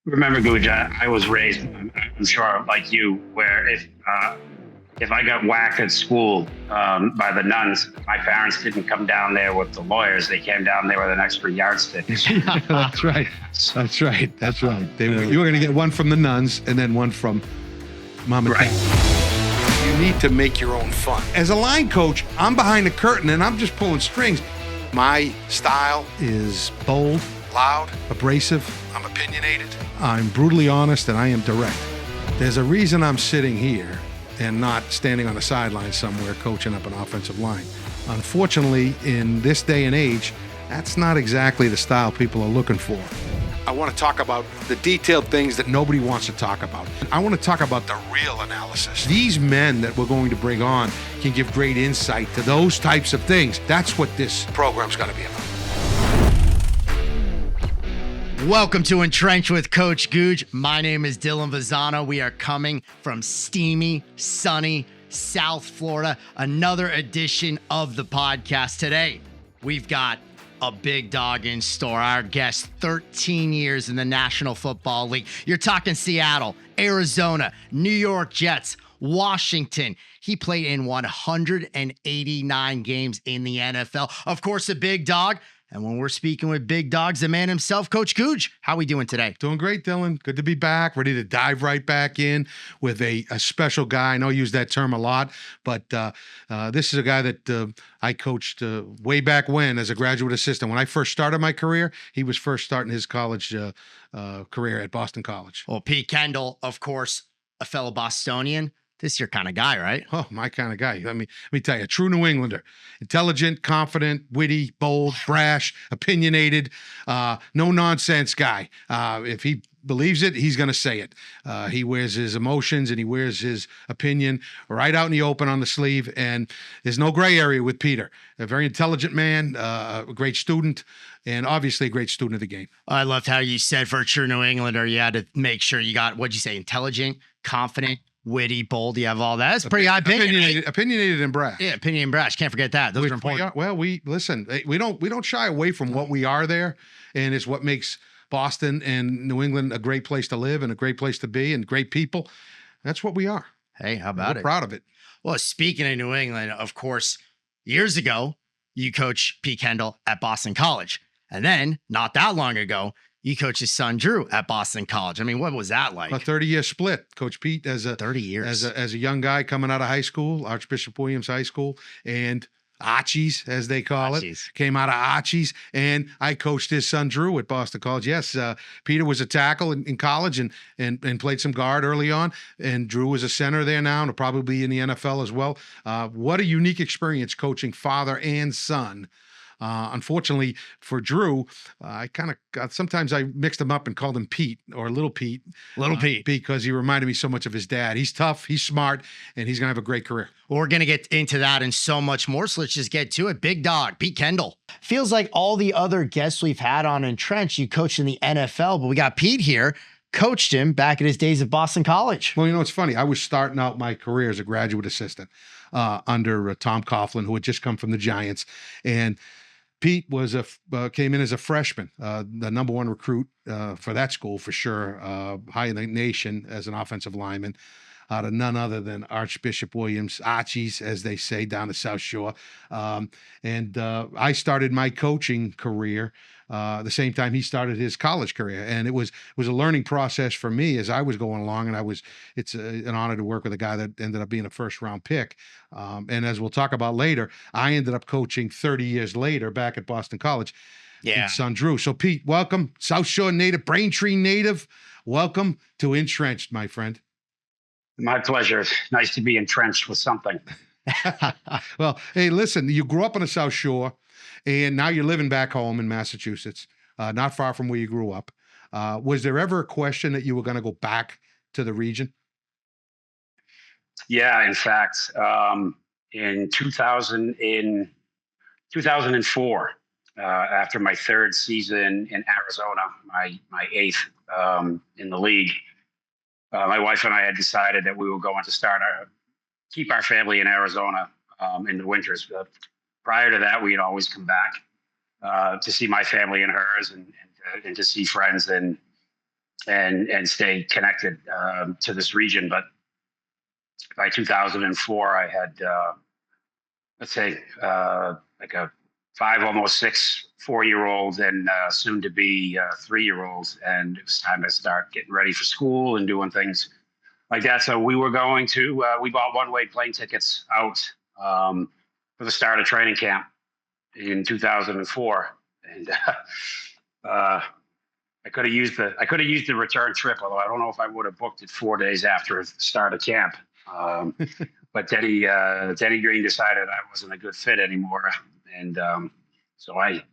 Remember, Guj, I was raised, I'm sure, like you, where if I got whacked at school by the nuns, my parents didn't come down there with the lawyers. They came down there with an extra yardstick. That's right. That's right. That's right. You were going to get one from the nuns and then one from mom and dad. You need to make your own fun. As a line coach, I'm behind the curtain and I'm just pulling strings. My style is bold, loud, abrasive. I'm opinionated. I'm brutally honest, and I am direct. There's a reason I'm sitting here and not standing on the sideline somewhere coaching up an offensive line. Unfortunately, in this day and age, that's not exactly the style people are looking for. I want to talk about the detailed things that nobody wants to talk about. I want to talk about the real analysis. These men that we're going to bring on can give great insight to those types of things. That's what this program's going to be about. Welcome to InTrench'd with Coach Guj. My name is Dylan Vazano. We are coming from steamy, sunny South Florida. Another edition of the podcast. Today, we've got a big dog in store. Our guest, 13 years in the National Football League. You're talking Seattle, Arizona, New York Jets, Washington. He played in 189 games in the NFL. Of course, a big dog. And when we're speaking with big dogs, the man himself, Coach Guj, how are we doing today? Doing great, Dylan. Good to be back. Ready to dive right back in with a special guy. I know I use that term a lot, but this is a guy that I coached way back when as a graduate assistant. When I first started my career, he was first starting his college career at Boston College. Well, Pete Kendall, of course, a fellow Bostonian. This is your kind of guy, right? Oh, my kind of guy. Let me tell you, a true New Englander. Intelligent, confident, witty, bold, brash, opinionated, no-nonsense guy. If he believes it, he's going to say it. He wears his emotions and he wears his opinion right out in the open on the sleeve, and there's no gray area with Peter. A very intelligent man, a great student, and obviously a great student of the game. I loved how you said for a true New Englander, you had to make sure you got, what'd you say, intelligent, confident, witty, bold. You have all that. That's pretty high opinion. Opinionated and brash. Yeah, opinion and brash. Can't forget that. Those are important. We don't shy away from what we are there, and it's what makes Boston and New England a great place to live and a great place to be and great people. That's what we are. Hey, how about We're proud of it. Well, speaking of New England, of course, years ago, you coached Pete Kendall at Boston College. And then, not that long ago, you coached his son Drew at Boston College. I mean, what was that like? A 30-year split. Coach Pete as a 30 years as a young guy coming out of high school, Archbishop Williams High School, and Archie's, as they call it, came out of Archie's, and I coached his son Drew at Boston College. Yes, Peter was a tackle in college and played some guard early on, and Drew was a center there now, and will probably be in the NFL as well. What a unique experience coaching father and son. Unfortunately for Drew, I kind of sometimes I mixed him up and called him Pete or Little Pete. Little Pete. Because he reminded me so much of his dad. He's tough, he's smart, and he's going to have a great career. Well, we're going to get into that and so much more. So let's just get to it. Big dog, Pete Kendall. Feels like all the other guests we've had on InTrench'd, you coached in the NFL, but we got Pete here. Coached him back in his days at Boston College. Well, you know, it's funny. I was starting out my career as a graduate assistant under Tom Coughlin, who had just come from the Giants. And Pete was came in as a freshman, the number one recruit for that school for sure, high in the nation as an offensive lineman, out of none other than Archbishop Williams, Archie's, as they say, down the South Shore. And I started my coaching career the same time he started his college career, and it was a learning process for me as I was going along. And it's an honor to work with a guy that ended up being a first round pick. And as we'll talk about later, I ended up coaching 30 years later back at Boston College. Yeah, son Drew. So Pete, welcome, South Shore native, Braintree native. Welcome to InTrench'd, my friend. My pleasure. Nice to be entrenched with something. Well, hey, listen, you grew up on the South Shore, and now you're living back home in Massachusetts, not far from where you grew up. Was there ever a question that you were going to go back to the region? Yeah, in fact, in 2004, after my third season in Arizona, my eighth in the league, my wife and I had decided that we were going to keep our family in Arizona in the winters. Prior to that, we'd always come back to see my family and hers and to see friends. And and stay connected to this region. But by 2004, I had let's say like a 5, almost 6, 4-year-old and soon to be 3-year-old, and it was time to start getting ready for school and doing things like that. So we were going to we bought one-way plane tickets out for the start of training camp in 2004, and I could have used the return trip, although I don't know if I would have booked it 4 days after the start of camp. But Denny Green decided I wasn't a good fit anymore, and so I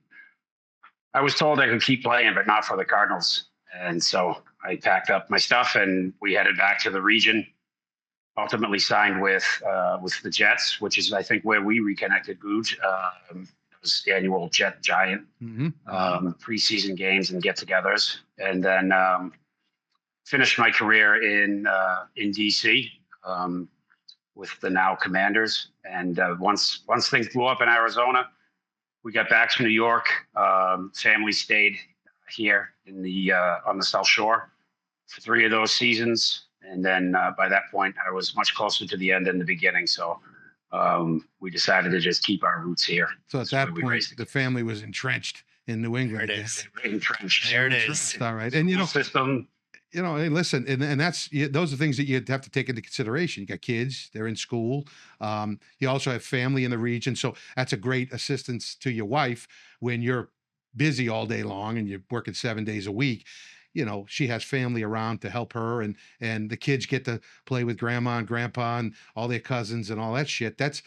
was told I could keep playing, but not for the Cardinals. And so I packed up my stuff and we headed back to the region. Ultimately signed with the Jets, which is I think where we reconnected, Googe. It was the annual Jet Giant preseason games and get-togethers, and then finished my career in DC. With the now Commanders. And once things blew up in Arizona, we got back to New York. Family stayed here in the on the South Shore for 3 of those seasons. And then by that point, I was much closer to the end than the beginning. So we decided to just keep our roots here. So at that point, the family was entrenched in New England. There it is. Entrenched. There it is. All right. And, System. Hey, listen, and that's those are things that you have to take into consideration. You got kids; they're in school. You also have family in the region, so that's a great assistance to your wife when you're busy all day long and you're working 7 days a week. She has family around to help her, and the kids get to play with grandma and grandpa and all their cousins and all that shit. That's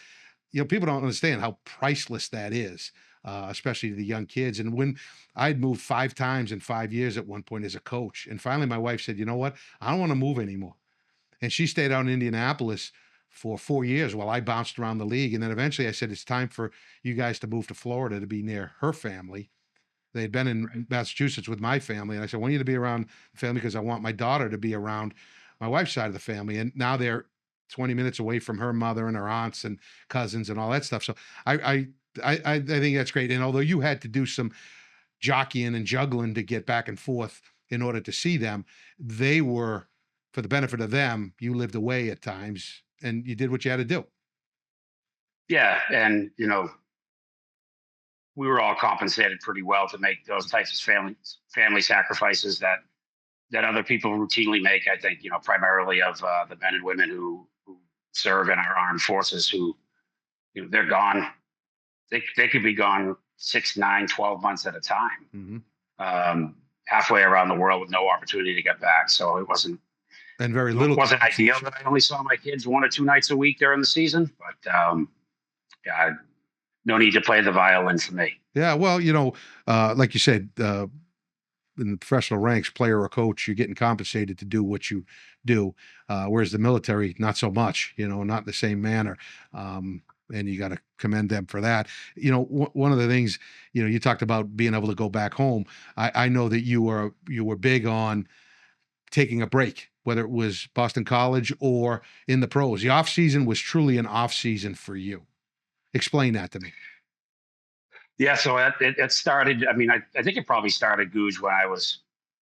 people don't understand how priceless that is. Especially to the young kids. And when I'd moved 5 times in 5 years at one point as a coach, and finally my wife said, you know what, I don't want to move anymore. And she stayed out in Indianapolis for 4 years while I bounced around the league. And then eventually I said, it's time for you guys to move to Florida to be near her family. They'd been in Massachusetts with my family. And I said, I want you to be around the family because I want my daughter to be around my wife's side of the family. And now they're 20 minutes away from her mother and her aunts and cousins and all that stuff. So I think that's great. And although you had to do some jockeying and juggling to get back and forth in order to see them, they were, for the benefit of them, you lived away at times and you did what you had to do. Yeah. And, we were all compensated pretty well to make those types of family sacrifices that other people routinely make. I think, primarily of the men and women who serve in our armed forces who, they're gone. They could be gone 6, 9, 12 months at a time, halfway around the world with no opportunity to get back. So it wasn't ideal that I only saw my kids 1 or 2 nights a week during the season, but no need to play the violin for me. Yeah, well, like you said, in the professional ranks, player or coach, you're getting compensated to do what you do, whereas the military, not so much. Not in the same manner. And you got to commend them for that. One of the things, you talked about being able to go back home. I know that you were big on taking a break, whether it was Boston College or in the pros. The off season was truly an off season for you. Explain that to me. Yeah, so it started. I mean, I think it probably started, Googe, when I was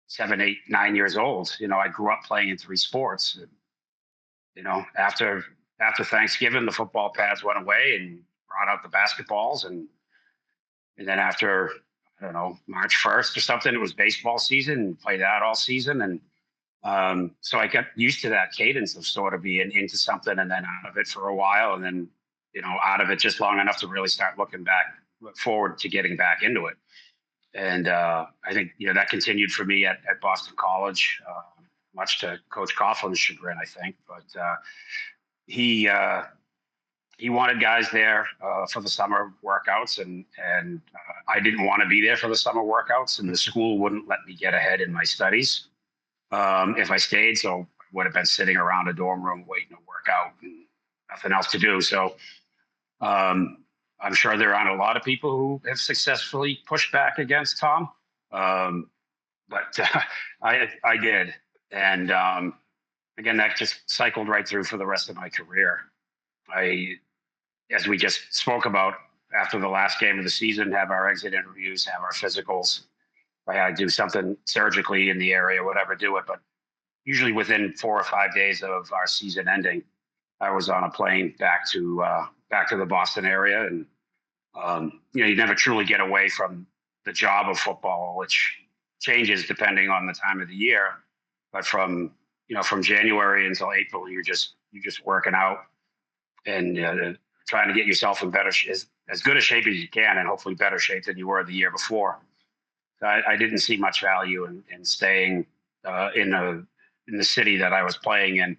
7, 8, 9 years old. I grew up playing in 3 sports. After Thanksgiving, the football pads went away and brought out the basketballs, and then after, I don't know, March 1st or something, it was baseball season, and played that all season. And so I got used to that cadence of sort of being into something and then out of it for a while, and then out of it just long enough to really start look forward to getting back into it. And I think that continued for me at Boston College, much to Coach Coughlin's chagrin, I think. But he wanted guys there for the summer workouts, and I didn't want to be there for the summer workouts, and the school wouldn't let me get ahead in my studies if I stayed. So I would have been sitting around a dorm room waiting to work out and nothing else to do. So I'm sure there aren't a lot of people who have successfully pushed back against Tom, but I did. And again, that just cycled right through for the rest of my career. As we just spoke about after the last game of the season, have our exit interviews, have our physicals, I had to do something surgically in the area, whatever, do it. But usually within 4 or 5 days of our season ending, I was on a plane back to the Boston area, and you never truly get away from the job of football, which changes depending on the time of the year. But from January until April, you're just working out and trying to get yourself in as good a shape as you can, and hopefully better shape than you were the year before. So I didn't see much value in staying in the city that I was playing in,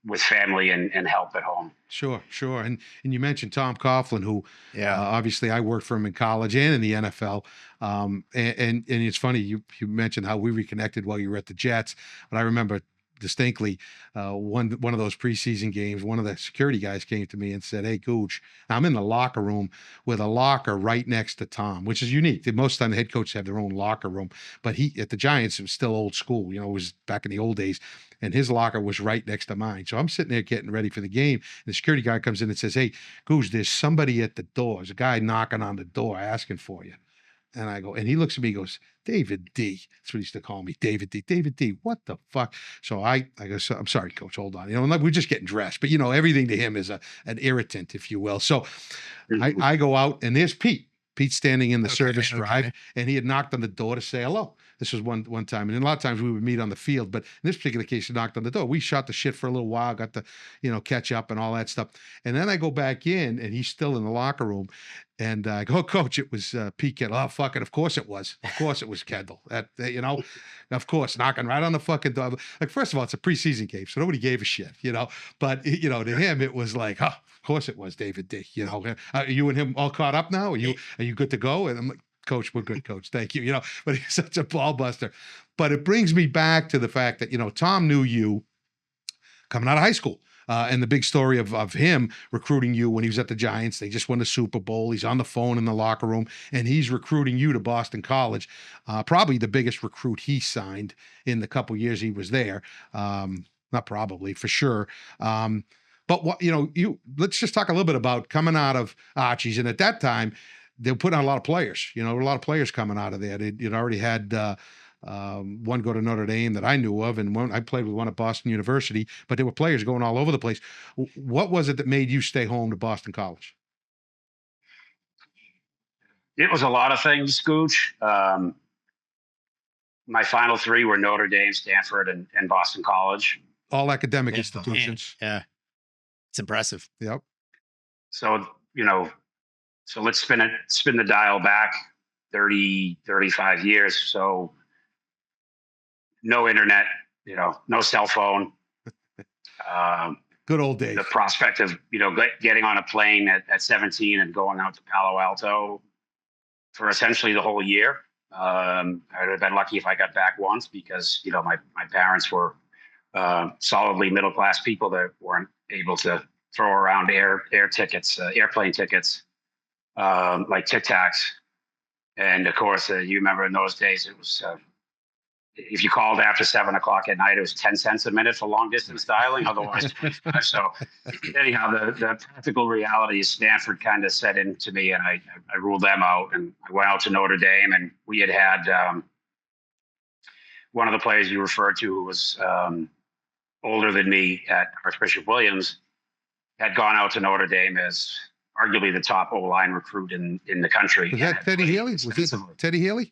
with family and help at home. Sure. And you mentioned Tom Coughlin, who obviously I worked for him in college and in the NFL. And it's funny, you mentioned how we reconnected while you were at the Jets, but I remember distinctly one of those preseason games, one of the security guys came to me and said, "Hey, Gooch, I'm in the locker room with a locker right next to Tom," which is unique. Most of the time the head coaches have their own locker room, but he at the Giants, it was still old school. It was back in the old days, and his locker was right next to mine. So I'm sitting there getting ready for the game, and the security guy comes in and says, "Hey, Gooch, there's somebody at the door. There's a guy knocking on the door asking for you." And I go, and he looks at me, he goes, "David D." That's what he used to call me, David D. David D. What the fuck? So I go, "I'm sorry, Coach, hold on." We're just getting dressed, but everything to him is an irritant, if you will. So I go out, and there's Pete. Pete's standing in the service drive, and he had knocked on the door to say hello. This was one time, and a lot of times we would meet on the field, but in this particular case, he knocked on the door. We shot the shit for a little while, got to, catch up and all that stuff. And then I go back in, and he's still in the locker room, and I go, "Coach, it was Pete Kendall." "Oh, fuck it, of course it was. Of course it was Kendall." Of course, knocking right on the fucking door. Like, first of all, it's a preseason game, so nobody gave a shit, But to him, it was like, "Oh, of course it was David D." Are you and him all caught up now? Are you good to go? And I'm like, "Coach, we're good, Coach. Thank you." But he's such a ball buster. But it brings me back to the fact that, Tom knew you coming out of high school. And the big story of him recruiting you when he was at the Giants. They just won the Super Bowl. He's on the phone in the locker room, and he's recruiting you to Boston College. Probably the biggest recruit he signed in the couple years he was there. Not probably, for sure. But let's just talk a little bit about coming out of Archie's. And at that time, they were putting out a lot of players. A lot of players coming out of there. You'd already had one go to Notre Dame that I knew of, and I played with one at Boston University, but there were players going all over the place. What was it that made you stay home to Boston College? It was a lot of things, Gooch. My final three were Notre Dame, Stanford, and Boston College. All academic institutions. Yeah. It's impressive. Yep. So, so let's spin the dial back 30, 35 years. So no internet, no cell phone. Good old days. The prospect of, getting on a plane at 17 and going out to Palo Alto for essentially the whole year. I would have been lucky if I got back once because, my parents were solidly middle-class people that weren't able to throw around airplane tickets, like Tic Tacs. And of course, you remember in those days, it was, if you called after 7 o'clock at night, it was 10 cents a minute for long distance dialing, otherwise 25. So anyhow, the practical reality is Stanford kind of set into me, and I ruled them out, and I went out to Notre Dame, and we had one of the players you referred to who was older than me at Archbishop Williams had gone out to Notre Dame as arguably the top O-line recruit in the country. Was that Teddy Haley? Was it Teddy Haley?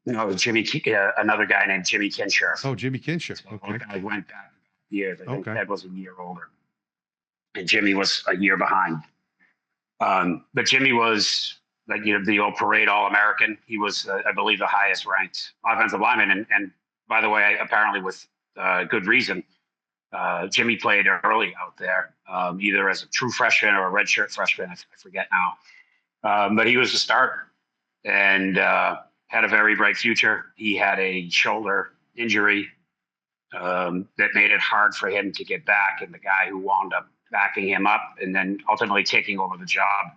No, it was another guy named Jimmy Kinshirf. Oh, Jimmy Kinshirf. Okay. I went back years. I think Ted was a year older, and Jimmy was a year behind. But Jimmy was like the old parade All-American. He was, I believe, the highest ranked offensive lineman, and by the way, apparently with good reason. Jimmy played early out there, either as a true freshman or a redshirt freshman. I forget now, but he was a starter and had a very bright future. He had a shoulder injury that made it hard for him to get back, and the guy who wound up backing him up and then ultimately taking over the job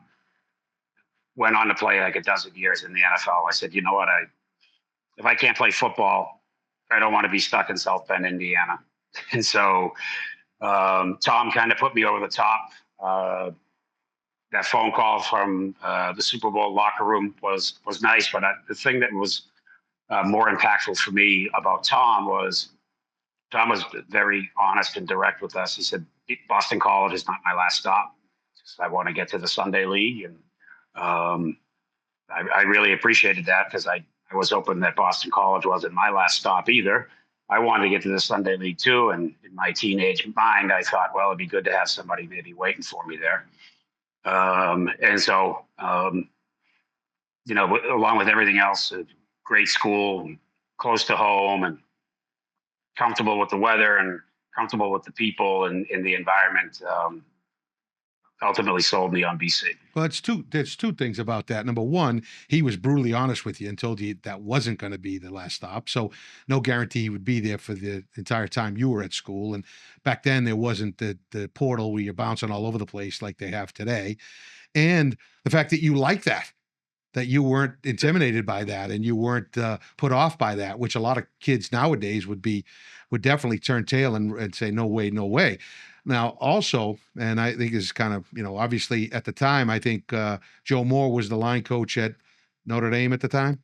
went on to play like a dozen years in the NFL. I said, you know what? If I can't play football, I don't want to be stuck in South Bend, Indiana. And so Tom kind of put me over the top. that phone call from the Super Bowl locker room was nice. But the thing that was more impactful for me about Tom was very honest and direct with us. He said, Boston College is not my last stop. I want to get to the Sunday League. And I really appreciated that, because I was hoping that Boston College wasn't my last stop either. I wanted to get to the Sunday League too. And in my teenage mind, I thought, well, it'd be good to have somebody maybe waiting for me there. And so, along with everything else, a great school, close to home, and comfortable with the weather and comfortable with the people and in the environment, ultimately sold me on BC. Well, there's two things about that. Number one, he was brutally honest with you and told you that wasn't going to be the last stop. So no guarantee he would be there for the entire time you were at school. And back then there wasn't the portal where you're bouncing all over the place like they have today. And the fact that you like that you weren't intimidated by that, and you weren't put off by that, which a lot of kids nowadays would definitely turn tail and say, no way, no way. Now, also, and I think is kind of, obviously at the time, I think Joe Moore was the line coach at Notre Dame at the time.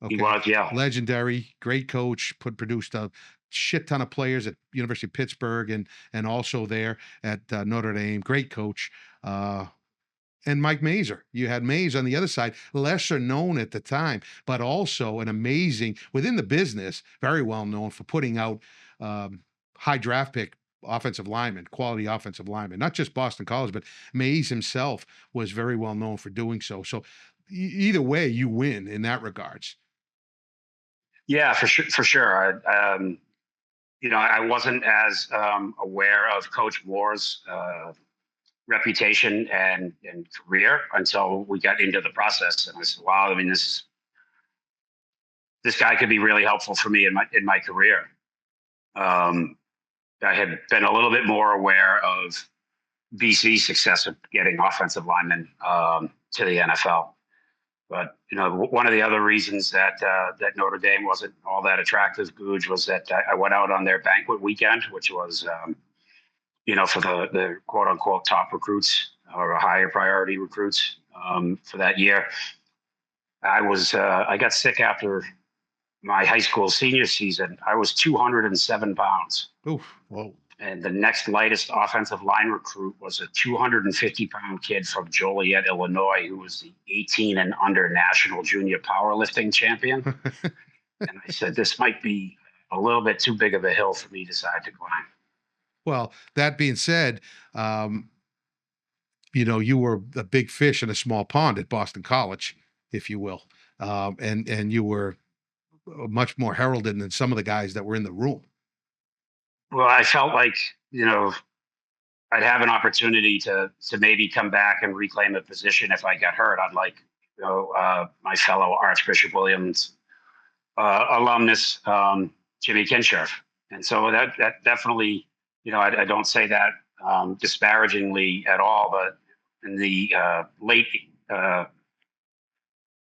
Okay. He was, yeah. Legendary, great coach, produced a shit ton of players at University of Pittsburgh and also there at Notre Dame. Great coach. And Mike Mazer. You had Mays on the other side, lesser known at the time, but also an amazing, within the business, very well known for putting out high draft pick offensive linemen, quality offensive linemen, not just Boston College, but Mays himself was very well known for doing so. So either way, you win in that regards. Yeah, for sure. I wasn't as aware of Coach Moore's reputation and career until we got into the process. And I said, wow, I mean, this guy could be really helpful for me in my career. I had been a little bit more aware of BC's success of getting offensive linemen to the NFL. But, one of the other reasons that Notre Dame wasn't all that attractive, Googe, was that I went out on their banquet weekend, which was, for the quote unquote top recruits or higher priority recruits for that year. I got sick after my high school senior season. I was 207 pounds. Oof, whoa. And the next lightest offensive line recruit was a 250-pound kid from Joliet, Illinois, who was the 18 and under national junior powerlifting champion. And I said, this might be a little bit too big of a hill for me to decide to climb. Well, that being said, you were a big fish in a small pond at Boston College, if you will. And you were much more heralded than some of the guys that were in the room. Well, I felt like, I'd have an opportunity to maybe come back and reclaim a position if I got hurt. I'd like, my fellow Archbishop Williams alumnus, Jimmy Kinshirf. And so that definitely, I don't say that disparagingly at all, but in the late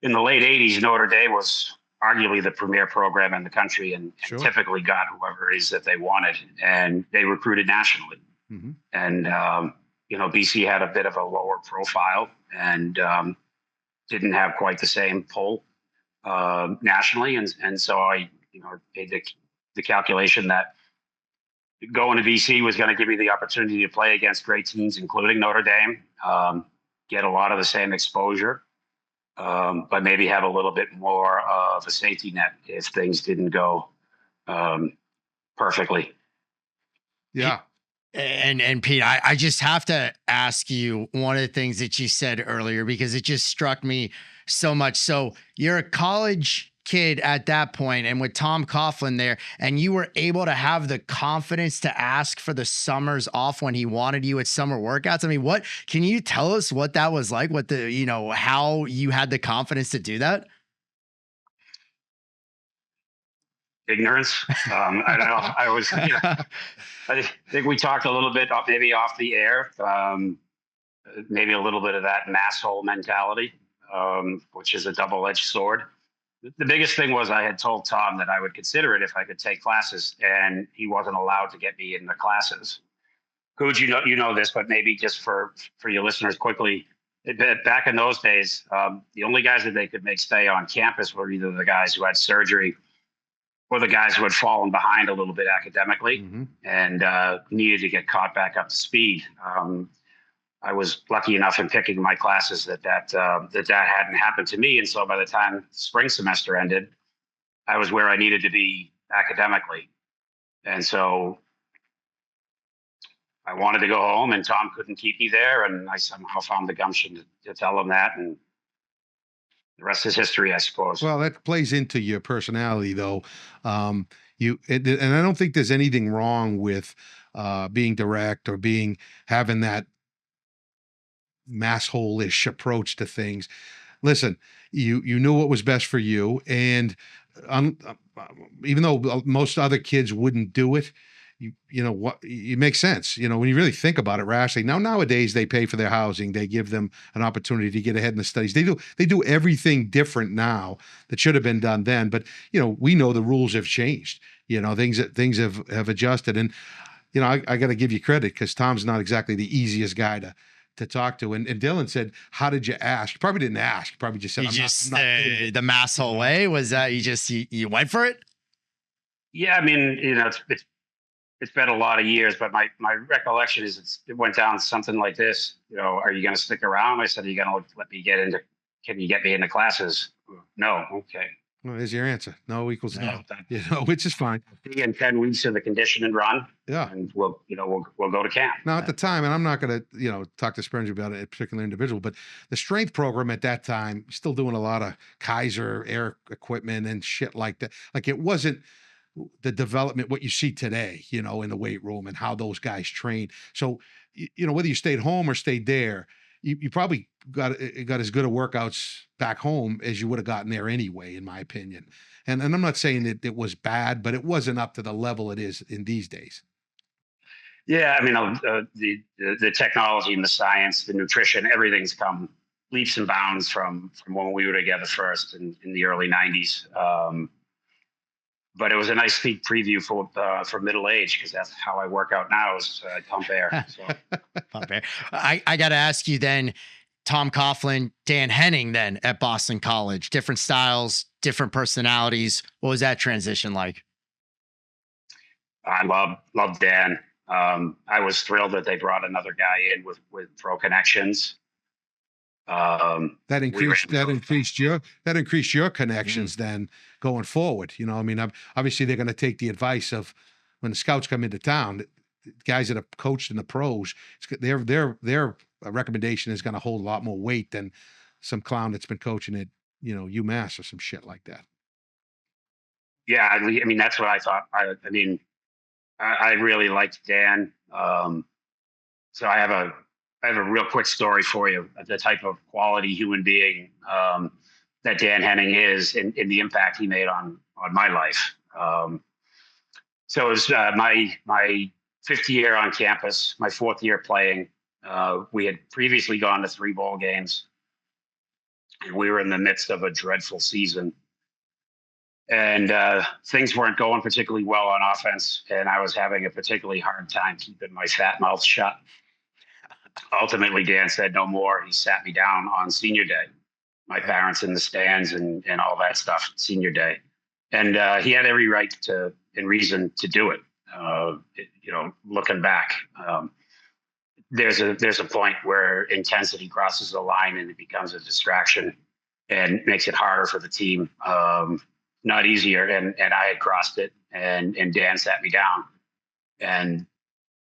80s, Notre Dame was arguably the premier program in the country, and Sure. typically got whoever it is that they wanted, and they recruited nationally. Mm-hmm. And BC had a bit of a lower profile and didn't have quite the same pull nationally, and so I made the calculation that going to BC was going to give me the opportunity to play against great teams, including Notre Dame, get a lot of the same exposure, but maybe have a little bit more of a safety net if things didn't go perfectly. Yeah. And Pete, I just have to ask you one of the things that you said earlier, because it just struck me so much. So you're a college kid at that point, and with Tom Coughlin there, and you were able to have the confidence to ask for the summers off when he wanted you at summer workouts. I mean, what can you tell us what that was like? What how you had the confidence to do that? Ignorance. I don't know. I was, I think we talked a little bit maybe off the air, maybe a little bit of that masshole mentality, which is a double-edged sword. The biggest thing was I had told Tom that I would consider it if I could take classes, and he wasn't allowed to get me in the classes. Googe, you know this, but maybe just for your listeners quickly, Back in those days, the only guys that they could make stay on campus were either the guys who had surgery or the guys who had fallen behind a little bit academically and needed to get caught back up to speed. I was lucky enough in picking my classes that hadn't happened to me. And so by the time spring semester ended, I was where I needed to be academically. And so I wanted to go home, and Tom couldn't keep me there. And I somehow found the gumption to tell him that. And the rest is history, I suppose. Well, that plays into your personality, though. And I don't think there's anything wrong with being direct or having that masshole-ish approach to things. Listen, you knew what was best for you, and even though most other kids wouldn't do it, you know what, it makes sense. You know, when you really think about it rationally. Nowadays they pay for their housing, they give them an opportunity to get ahead in the studies. They do everything different now that should have been done then. But you know, we know the rules have changed. You know, things have adjusted, and you know, I got to give you credit because Tom's not exactly the easiest guy to talk to. And Dylan said, "How did you ask?" You probably didn't ask. You probably just said, the masshole way was that you went for it. Yeah, I mean, you know, it's been a lot of years, but my recollection is it went down something like this. You know, are you going to stick around? I said, are you going to let me can you get me into classes? No. Okay. Well, there's your answer. No equals no. You know, which is fine. In 10 weeks of the conditioning run. Yeah. And we'll go to camp. Now at the time, and I'm not going to, talk to Springer about a particular individual, but the strength program at that time, still doing a lot of Kaiser air equipment and shit like that. Like it wasn't the development, what you see today, you know, in the weight room and how those guys train. So, you know, whether you stayed home or stayed there, you probably got as good a workouts back home as you would have gotten there anyway, in my opinion. And I'm not saying that it was bad, but it wasn't up to the level it is in these days. Yeah, I mean, the technology and the science, the nutrition, everything's come leaps and bounds from when we were together first in the early 90s. But it was a nice sneak preview for middle age, because that's how I work out now is pump air. So. Pump air. I got to ask you then, Tom Coughlin, Dan Henning then at Boston College, different styles, different personalities. What was that transition like? I love Dan. I was thrilled that they brought another guy in with pro connections. That increased your connections then going forward. You know, I mean, obviously they're going to take the advice of when the scouts come into town, guys that have coached in the pros, their recommendation is going to hold a lot more weight than some clown that's been coaching at, you know, UMass or some shit like that. Yeah. I mean, that's what I thought. I really liked Dan. So I have a real quick story for you, the type of quality human being that Dan Henning is and the impact he made on my life. So it was my fifth year on campus, my fourth year playing. We had previously gone to 3 bowl games, and we were in the midst of a dreadful season. And things weren't going particularly well on offense, and I was having a particularly hard time keeping my fat mouth shut. Ultimately, Dan said no more. He sat me down on senior day, my parents in the stands and all that stuff, senior day. And he had every right and reason to do it. You know, looking back, there's a point where intensity crosses the line and it becomes a distraction and makes it harder for the team, not easier. And I had crossed it, and Dan sat me down, and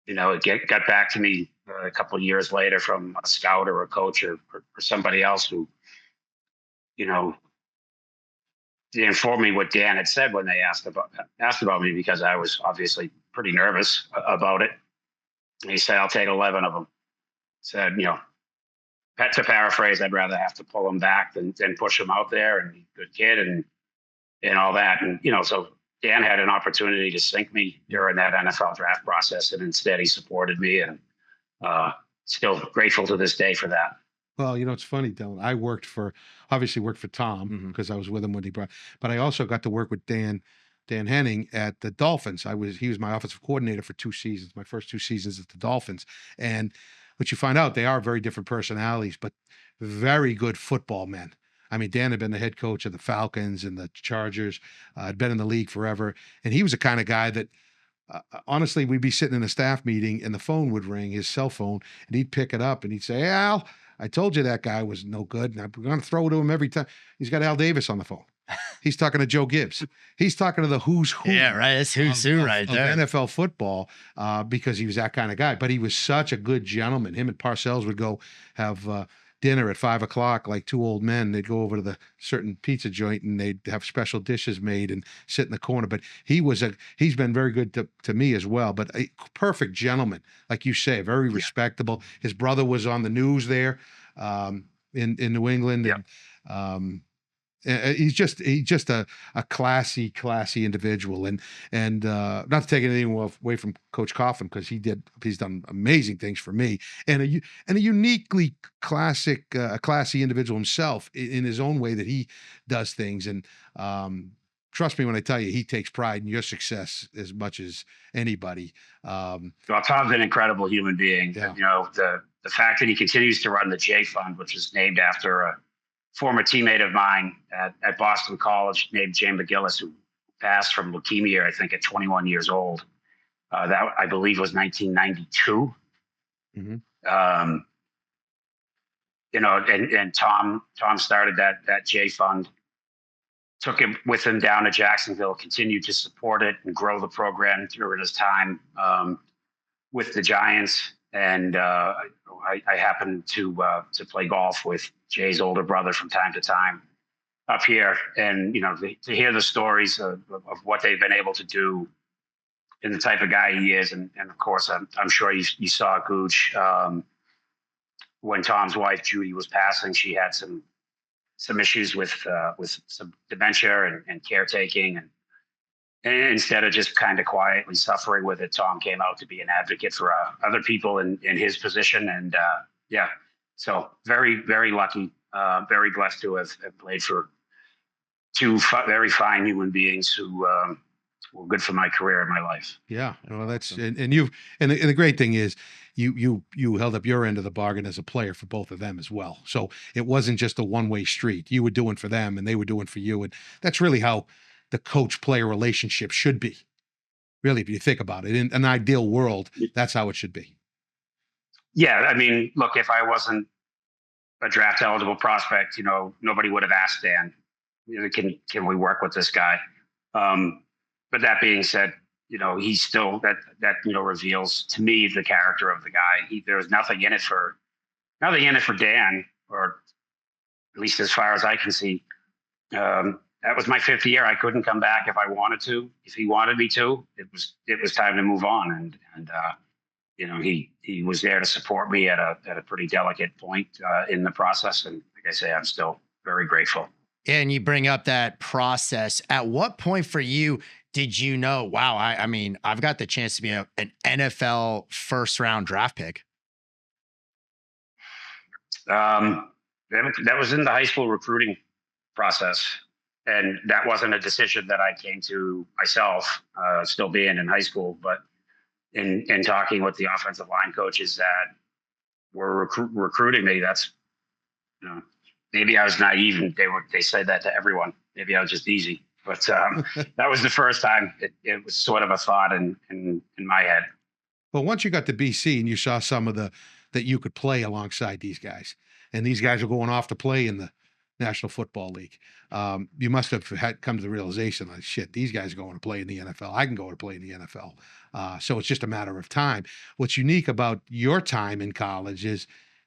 you know, it got back to me a couple of years later from a scout or a coach or somebody else who, you know, they informed me what Dan had said when they asked about me, because I was obviously pretty nervous about it. And he said, "I'll take 11 of them." Said, you know, to paraphrase, I'd rather have to pull him back than push him out there, and he's a good kid and all that. And, you know, so Dan had an opportunity to sink me during that NFL draft process, and instead he supported me, and still grateful to this day for that. Well, you know, it's funny, Dylan. I obviously worked for Tom because I was with him when he but I also got to work with Dan Henning at the Dolphins. He was my offensive coordinator for 2 seasons, my first 2 seasons at the Dolphins. And what you find out, they are very different personalities, but very good football men. I mean, Dan had been the head coach of the Falcons and the Chargers, had been in the league forever. And he was the kind of guy that, honestly, we'd be sitting in a staff meeting and the phone would ring, his cell phone, and he'd pick it up and he'd say, "Hey, Al, I told you that guy was no good. And I'm going to throw it to him every time." He's got Al Davis on the phone. He's talking to Joe Gibbs. He's talking to the who's who. Yeah, right. That's who's who right there. Of NFL football, because he was that kind of guy. But he was such a good gentleman. Him and Parcells would go have dinner at 5 o'clock, like two old men. They'd go over to the certain pizza joint and they'd have special dishes made and sit in the corner. But he's been very good to me as well. But a perfect gentleman, like you say, very respectable. His brother was on the news there in New England. And, he's just a classy individual, and not to take anything away from Coach Coughlin, because he's done amazing things for me, and a uniquely classy individual himself in his own way that he does things. And trust me when I tell you, he takes pride in your success as much as anybody. Well, Tom's an incredible human being. Yeah. You know, the fact that he continues to run the J Fund, which is named after a former teammate of mine at Boston College named Jane McGillis, who passed from leukemia, I think, at 21 years old. That, I believe, was 1992. Mm-hmm. You know, and Tom started that J Fund, took him with him down to Jacksonville, continued to support it and grow the program through his time with the Giants. And I happened to play golf with Jay's older brother from time to time up here, and you know, to hear the stories of what they've been able to do, and the type of guy he is, and of course, I'm sure you saw Gooch when Tom's wife Judy was passing. She had some issues with some dementia and caretaking, and instead of just kind of quietly suffering with it, Tom came out to be an advocate for other people in his position. And so very, very lucky, very blessed to have played for two very fine human beings who were good for my career and my life. Yeah, well, that's and the great thing is you held up your end of the bargain as a player for both of them as well. So it wasn't just a one-way street. You were doing for them and they were doing for you, and that's really how the coach-player relationship should be. Really, if you think about it, in an ideal world, that's how it should be. Yeah, I mean, look, if I wasn't a draft eligible prospect, you know, nobody would have asked Dan, you know, can we work with this guy? But that being said, you know, he's still that you know, reveals to me the character of the guy. There was nothing in it for Dan, or at least as far as I can see. That was my 5th year. I couldn't come back if I wanted to. If he wanted me to, it was time to move on. And you know, he was there to support me at a pretty delicate point in the process. And like I say, I'm still very grateful. And you bring up that process. At what point for you did you know, wow, I mean, I've got the chance to be an NFL first-round draft pick? That was in the high school recruiting process. And that wasn't a decision that I came to myself, still being in high school, but in talking with the offensive line coaches that were recruiting me. That's, you know, maybe I was naive and they said that to everyone. Maybe I was just easy, but that was the first time it was sort of a thought in my head. Well, once you got to BC and you saw some of that you could play alongside these guys, and these guys are going off to play in the National Football League, you must have had come to the realization, like, shit, these guys are going to play in the NFL. I can go to play in the NFL. So it's just a matter of time. What's unique about your time in college is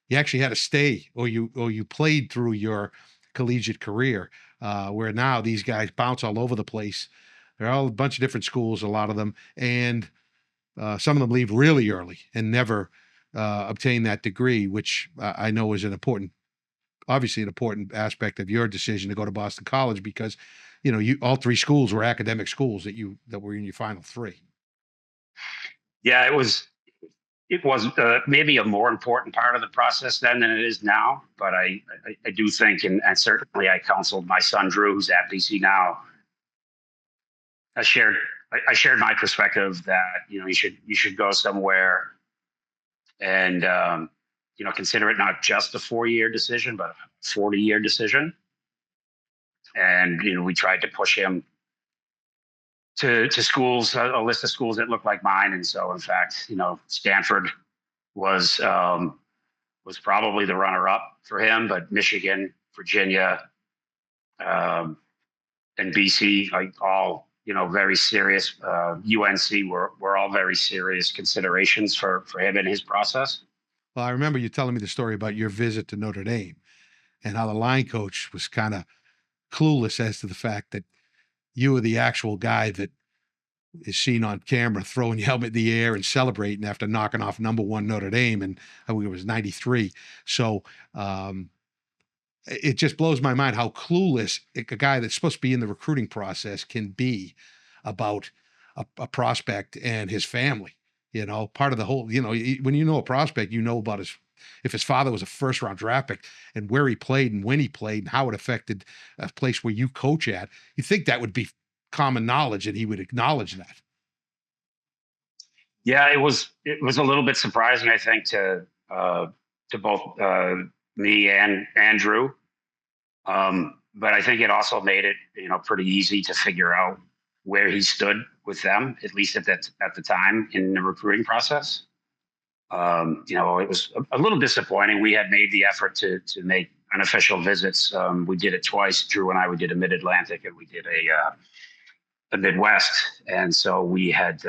you actually had to stay, or you played through your collegiate career, where now these guys bounce all over the place. They're all a bunch of different schools, a lot of them, and some of them leave really early and never obtain that degree, which I know is obviously an important aspect of your decision to go to Boston College, because, you know, all 3 schools were academic schools that were in your final 3. Yeah, it was maybe a more important part of the process then than it is now. But I do think, and certainly I counseled my son Drew, who's at BC now. I shared my perspective that, you know, you should go somewhere and consider it not just a 4-year decision, but a 40-year decision. And, we tried to push him to schools, a list of schools that looked like mine. And so, in fact, Stanford was probably the runner-up for him, but Michigan, Virginia, and BC, like all, very serious. UNC were all very serious considerations for him in his process. Well, I remember you telling me the story about your visit to Notre Dame and how the line coach was kind of clueless as to the fact that you were the actual guy that is seen on camera throwing your helmet in the air and celebrating after knocking off #1 Notre Dame, and I think it was '93. So it just blows my mind how clueless a guy that's supposed to be in the recruiting process can be about a prospect and his family. Part of the whole, when you know a prospect, about if his father was a first-round draft pick and where he played and when he played and how it affected a place where you coach at. You think that would be common knowledge, and he would acknowledge that. Yeah, it was a little bit surprising, I think, to both me and Drew. But I think it also made it, pretty easy to figure out where he stood with them, at least at the time in the recruiting process. It was a little disappointing. We had made the effort to make unofficial visits. We did it twice. Drew and I, we did a Mid-Atlantic and we did a Midwest. And so we had,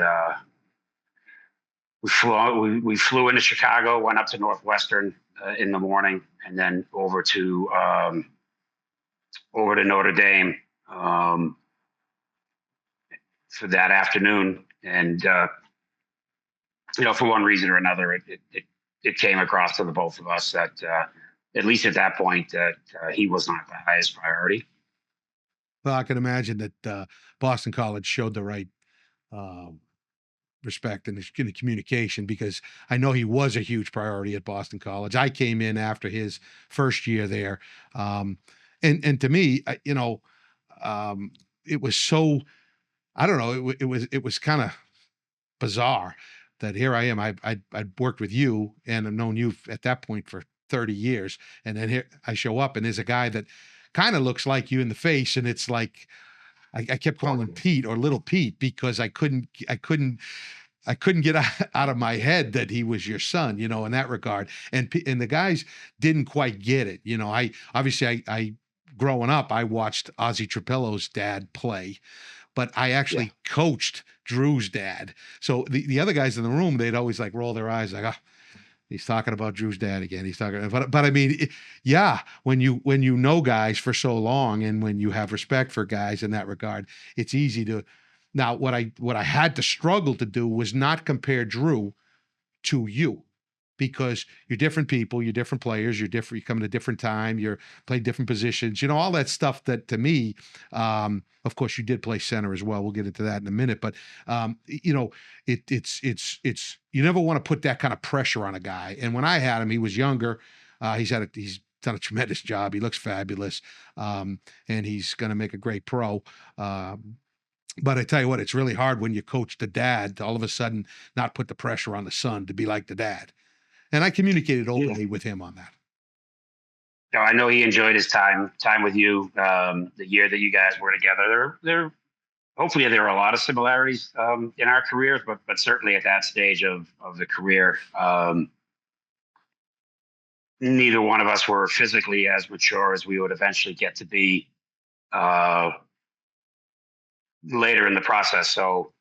we flew into Chicago, went up to Northwestern in the morning, and then over to Notre Dame for that afternoon. And for one reason or another, it came across to the both of us that at least at that point that he was not the highest priority. Well, I can imagine that Boston College showed the right respect and the communication, because I know he was a huge priority at Boston College. I came in after his first year there. And to me, it was so, I don't know, it was kind of bizarre that here I am. I'd worked with you and I've known you at that point for 30 years. And then here I show up and there's a guy that kind of looks like you in the face. And it's like, I kept calling him Pete or Little Pete because I couldn't get out of my head that he was your son, in that regard. And the guys didn't quite get it. I growing up, I watched Ozzie Trapello's dad play, but I actually coached Drew's dad. So the other guys in the room, they'd always like roll their eyes like, oh, he's talking about Drew's dad again. He's talking, but I mean, when you know guys for so long and when you have respect for guys in that regard, it's easy to. Now, what I had to struggle to do was not compare Drew to you, because you're different people, you're different players, you're different, you come at a different time, you're playing different positions, all that stuff that to me, of course you did play center as well. We'll get into that in a minute, but it's you never want to put that kind of pressure on a guy. And when I had him, he was younger. He's done a tremendous job. He looks fabulous. And he's going to make a great pro. But I tell you what, it's really hard when you coach the dad to all of a sudden not put the pressure on the son to be like the dad. And I communicated openly with him on that. No, I know he enjoyed his time with you. The year that you guys were together, hopefully there were a lot of similarities in our careers, but certainly at that stage of the career, neither one of us were physically as mature as we would eventually get to be later in the process. So,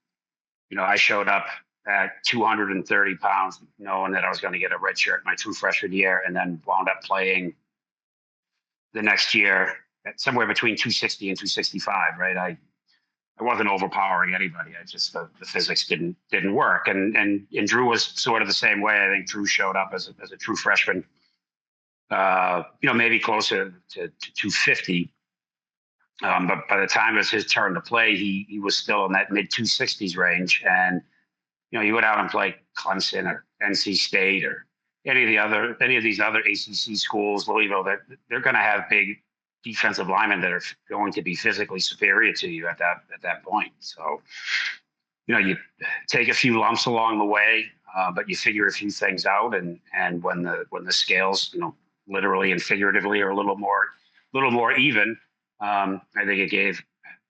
I showed up at 230 pounds, knowing that I was going to get a red shirt my true freshman year, and then wound up playing the next year at somewhere between 260 and 265. Right, I wasn't overpowering anybody. I just the physics didn't work, and Drew was sort of the same way. I think Drew showed up as a true freshman, maybe closer to 250. But by the time it was his turn to play, he was still in that mid 260s range, and you go down and play Clemson or NC State or any of these other ACC schools, Louisville, they're going to have big defensive linemen that are going to be physically superior to you at that point. So, you take a few lumps along the way. but you figure a few things out, and when the scales, literally and figuratively, are a little more even, I think it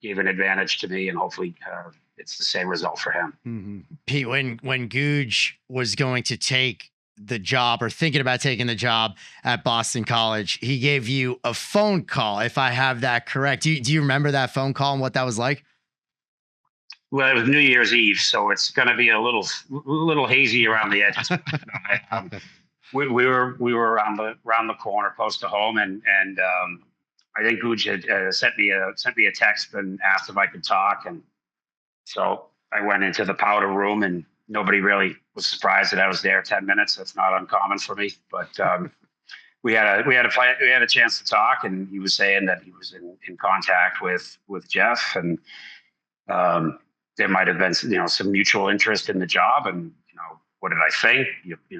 gave an advantage to me, and hopefully it's the same result for him. Mm-hmm. Pete, when Googe was going to take the job or thinking about taking the job at Boston College, he gave you a phone call, if I have that correct. Do you remember that phone call and what that was like? Well, it was New Year's Eve, so it's going to be a little hazy around the edges. We were around the corner, close to home, and I think Googe had sent me a text and asked if I could talk, and so I went into the powder room, and nobody really was surprised that I was there 10 minutes. That's not uncommon for me, but we had a chance to talk, and he was saying that he was in contact with Jeff, and there might have been some mutual interest in the job, and what did I think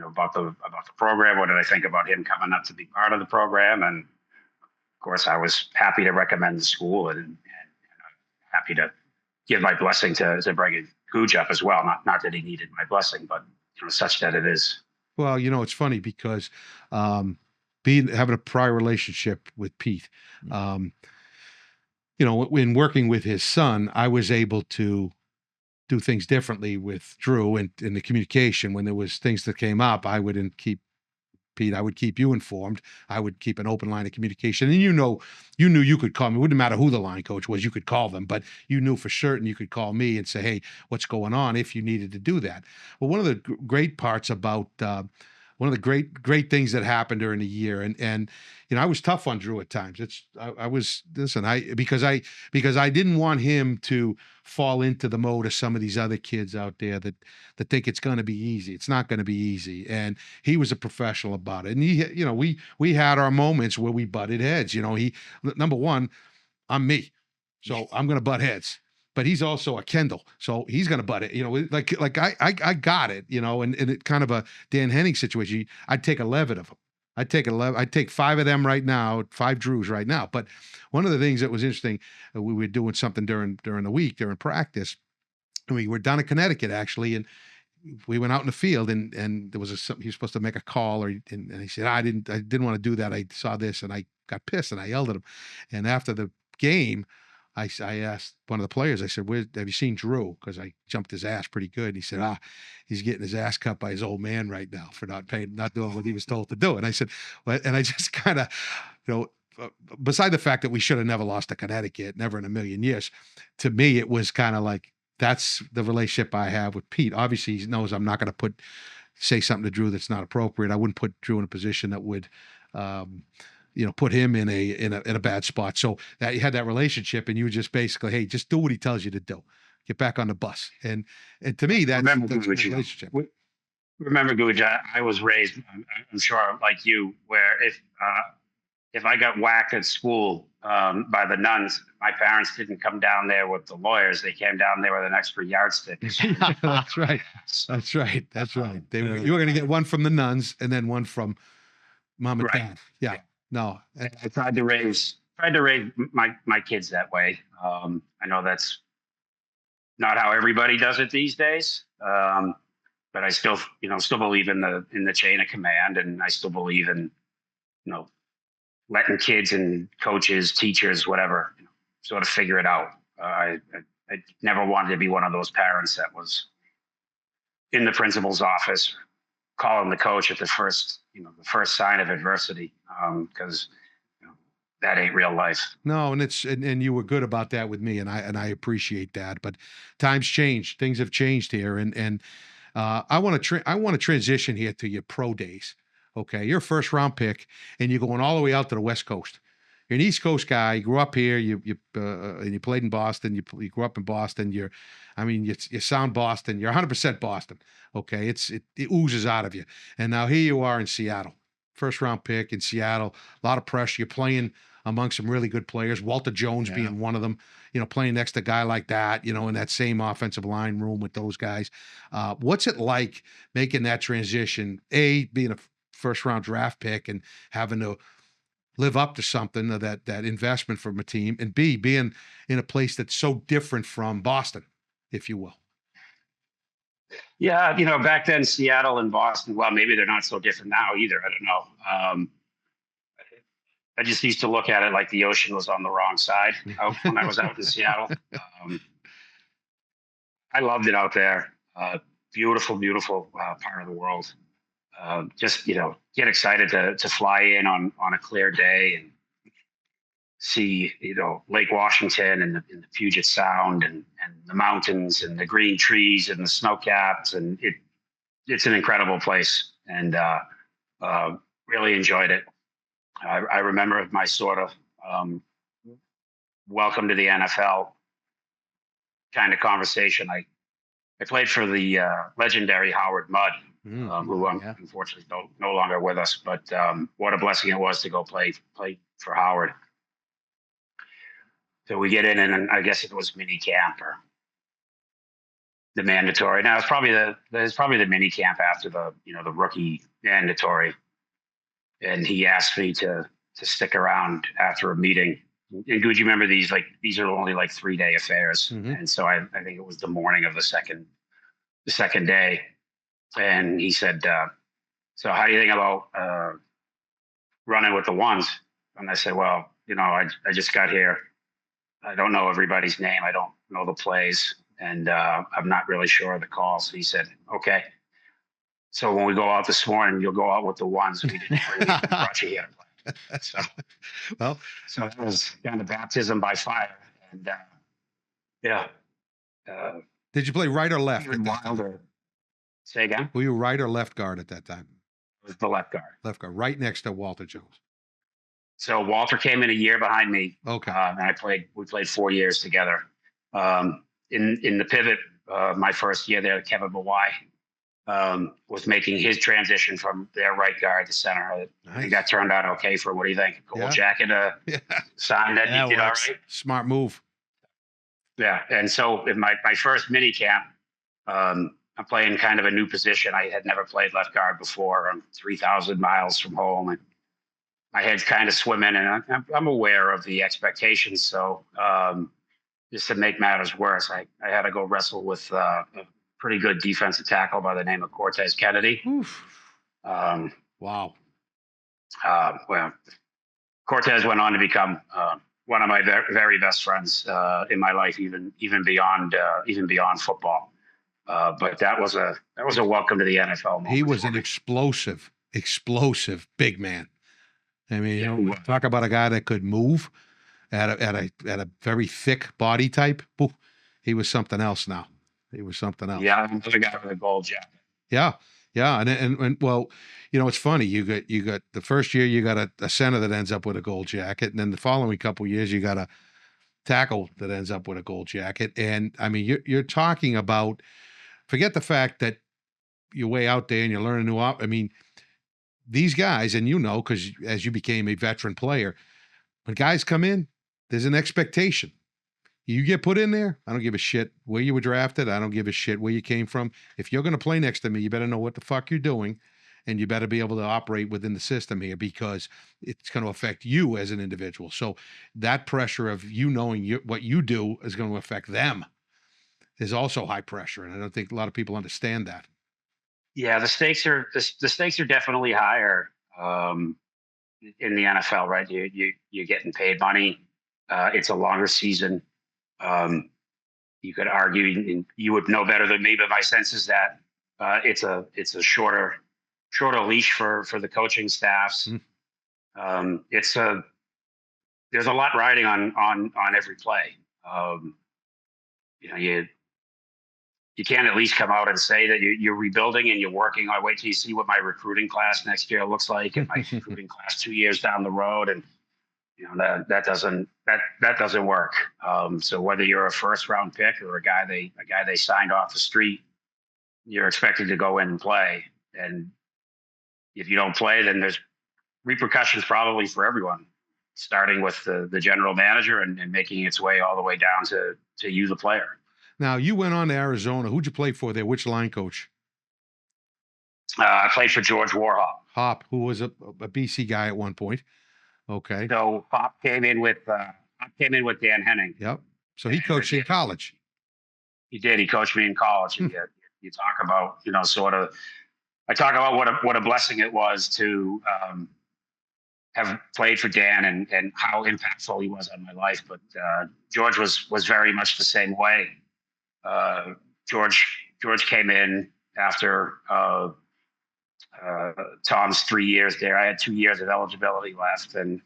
about the program? What did I think about him coming up to be part of the program? And of course, I was happy to recommend the school, and happy to give my blessing to bringing Googe up as well. Not that he needed my blessing, but such that it is. Well, it's funny because having a prior relationship with Pete, in working with his son, I was able to do things differently with Drew and in the communication. When there was things that came up, I wouldn't keep Pete. I would keep you informed. I would keep an open line of communication. And you knew you could call me. It wouldn't matter who the line coach was. You could call them, but you knew for certain you could call me and say, hey, what's going on, if you needed to do that. Well, one of the great parts about one of the great things that happened during the year, and I was tough on Drew at times. Because I didn't want him to fall into the mode of some of these other kids out there that think it's going to be easy. It's not going to be easy. And he was a professional about it. And we had our moments where we butted heads. Number one, I'm me, so I'm going to butt heads. But he's also a Kendall, so he's going to butt it. Like I got it, and it kind of a Dan Henning situation. I'd take 11 of them. I'd take 5 of them right now, 5 Drews right now. But one of the things that was interesting, we were doing something during the week, during practice. And we were down in Connecticut, actually, and we went out in the field, and there was he was supposed to make a call, and he said, I didn't want to do that. I saw this, and I got pissed, and I yelled at him. And after the game, I asked one of the players, I said, have you seen Drew? Because I jumped his ass pretty good. And he said, he's getting his ass cut by his old man right now for not doing what he was told to do. And I said, well, and I just kind of, beside the fact that we should have never lost to Connecticut, never in a million years, to me, it was kind of like, that's the relationship I have with Pete. Obviously, he knows I'm not going to say something to Drew that's not appropriate. I wouldn't put Drew in a position that would, put him in a bad spot. So that you had that relationship, and you just basically, hey, just do what he tells you to do. Get back on the bus. And to me, that's the relationship. Remember, Googe, I was raised, I'm sure like you, where if I got whacked at school by the nuns, my parents didn't come down there with the lawyers. They came down there with an extra yardstick. That's right. That's right. You were going to get one from the nuns and then one from mom and dad. Yeah. No, I tried to raise my kids that way. I know that's not how everybody does it these days, but I still believe in the chain of command, and I still believe in letting kids and coaches, teachers, whatever, sort of figure it out. I never wanted to be one of those parents that was in the principal's office calling the coach at the first sign of adversity, because that ain't real life. No, and you were good about that with me, and I appreciate that. But times change, things have changed here, and I want to transition here to your pro days. Okay, you're a first round pick, and you're going all the way out to the West Coast. You're an East Coast guy. You grew up here. And you played in Boston. You grew up in Boston. You sound Boston. You're 100% Boston. Okay, it oozes out of you. And now here you are in Seattle, first round pick in Seattle. A lot of pressure. You're playing among some really good players. Walter Jones being one of them. Playing next to a guy like that. In that same offensive line room with those guys. What's it like making that transition? Being a first round draft pick and having to live up to something of that investment from a team, and B, being in a place that's so different from Boston, if you will. Yeah, back then Seattle and Boston. Well, maybe they're not so different now either. I don't know. I just used to look at it like the ocean was on the wrong side out when I was out in Seattle. Um, I loved it out there. Beautiful, beautiful part of the world. Just get excited to fly in on a clear day and see Lake Washington and the Puget Sound and the mountains and the green trees and the snow caps, and it's an incredible place, and really enjoyed it. I remember my sort of welcome to the NFL kind of conversation. I played for the legendary Howard Mudd, who unfortunately no longer with us, but what a blessing it was to go play for Howard. So we get in, and I guess it was mini camp or the mandatory. Now it's probably the mini camp after the the rookie mandatory, and he asked me to stick around after a meeting. And Gucci, remember these are only 3-day affairs, and so I think it was the morning of the second day, and he said, "So how do you think about running with the ones?" And I said, "Well, I just got here. I don't know everybody's name. I don't know the plays, and I'm not really sure of the calls." He said, "Okay. So when we go out this morning, you'll go out with the ones. We didn't brought you here to play." So that was kind of baptism by fire, and yeah. Did you play right or left? Even wilder. Say again? Were you right or left guard at that time? It was the left guard. Left guard, right next to Walter Jones. So Walter came in a year behind me. Okay. And we played 4 years together. In the pivot, my first year there, Kevin Mawai was making his transition from their right guard to center. Nice. I think that turned out okay for what do you think? Gold jacket sign that he did all right. Smart move. Yeah. And so in my first mini camp, I'm playing kind of a new position. I had never played left guard before. I'm 3,000 miles from home, and my head's kind of swimming, and I'm aware of the expectations. So just to make matters worse, I had to go wrestle with a pretty good defensive tackle by the name of Cortez Kennedy. Wow. Well, Cortez went on to become one of my very best friends in my life, even beyond football. But that was a welcome to the NFL moment. He was an explosive big man. I mean, talk about a guy that could move at a very thick body type. Ooh, he was something else now. He was something else. Yeah, another guy with a gold jacket. Yeah. And well, it's funny. You got the first year you got a center that ends up with a gold jacket, and then the following couple of years you got a tackle that ends up with a gold jacket. And I mean, you're talking about, forget the fact that you're way out there and you're learning I mean, these guys, and because as you became a veteran player, when guys come in, there's an expectation. You get put in there, I don't give a shit where you were drafted. I don't give a shit where you came from. If you're going to play next to me, you better know what the fuck you're doing, and you better be able to operate within the system here, because it's going to affect you as an individual. So that pressure of knowing what you do is going to affect them is also high pressure, and I don't think a lot of people understand that. Yeah, the stakes are definitely higher in the NFL, right? You're getting paid money. It's a longer season. You could argue, and you would know better than me, but my sense is that it's a shorter leash for the coaching staffs. There's a lot riding on every play. You can't at least come out and say that you're rebuilding and you're working. I wait till you see what my recruiting class next year looks like, and my recruiting class 2 years down the road, and that doesn't work. So whether you're a first round pick or a guy they signed off the street, you're expected to go in and play. And if you don't play, then there's repercussions probably for everyone, starting with the general manager and making its way all the way down to you, the player. Now, you went on to Arizona. Who'd you play for there? Which line coach? I played for George Warhop. Hop, who was a BC guy at one point. Okay. So Hop came in with Dan Henning. Yep. So he coached in college. He did. He coached me in college. you talk about, I talk about what a blessing it was to have played for Dan and how impactful he was on my life. But George was very much the same way. George came in after Tom's 3 years there. I had 2 years of eligibility left, and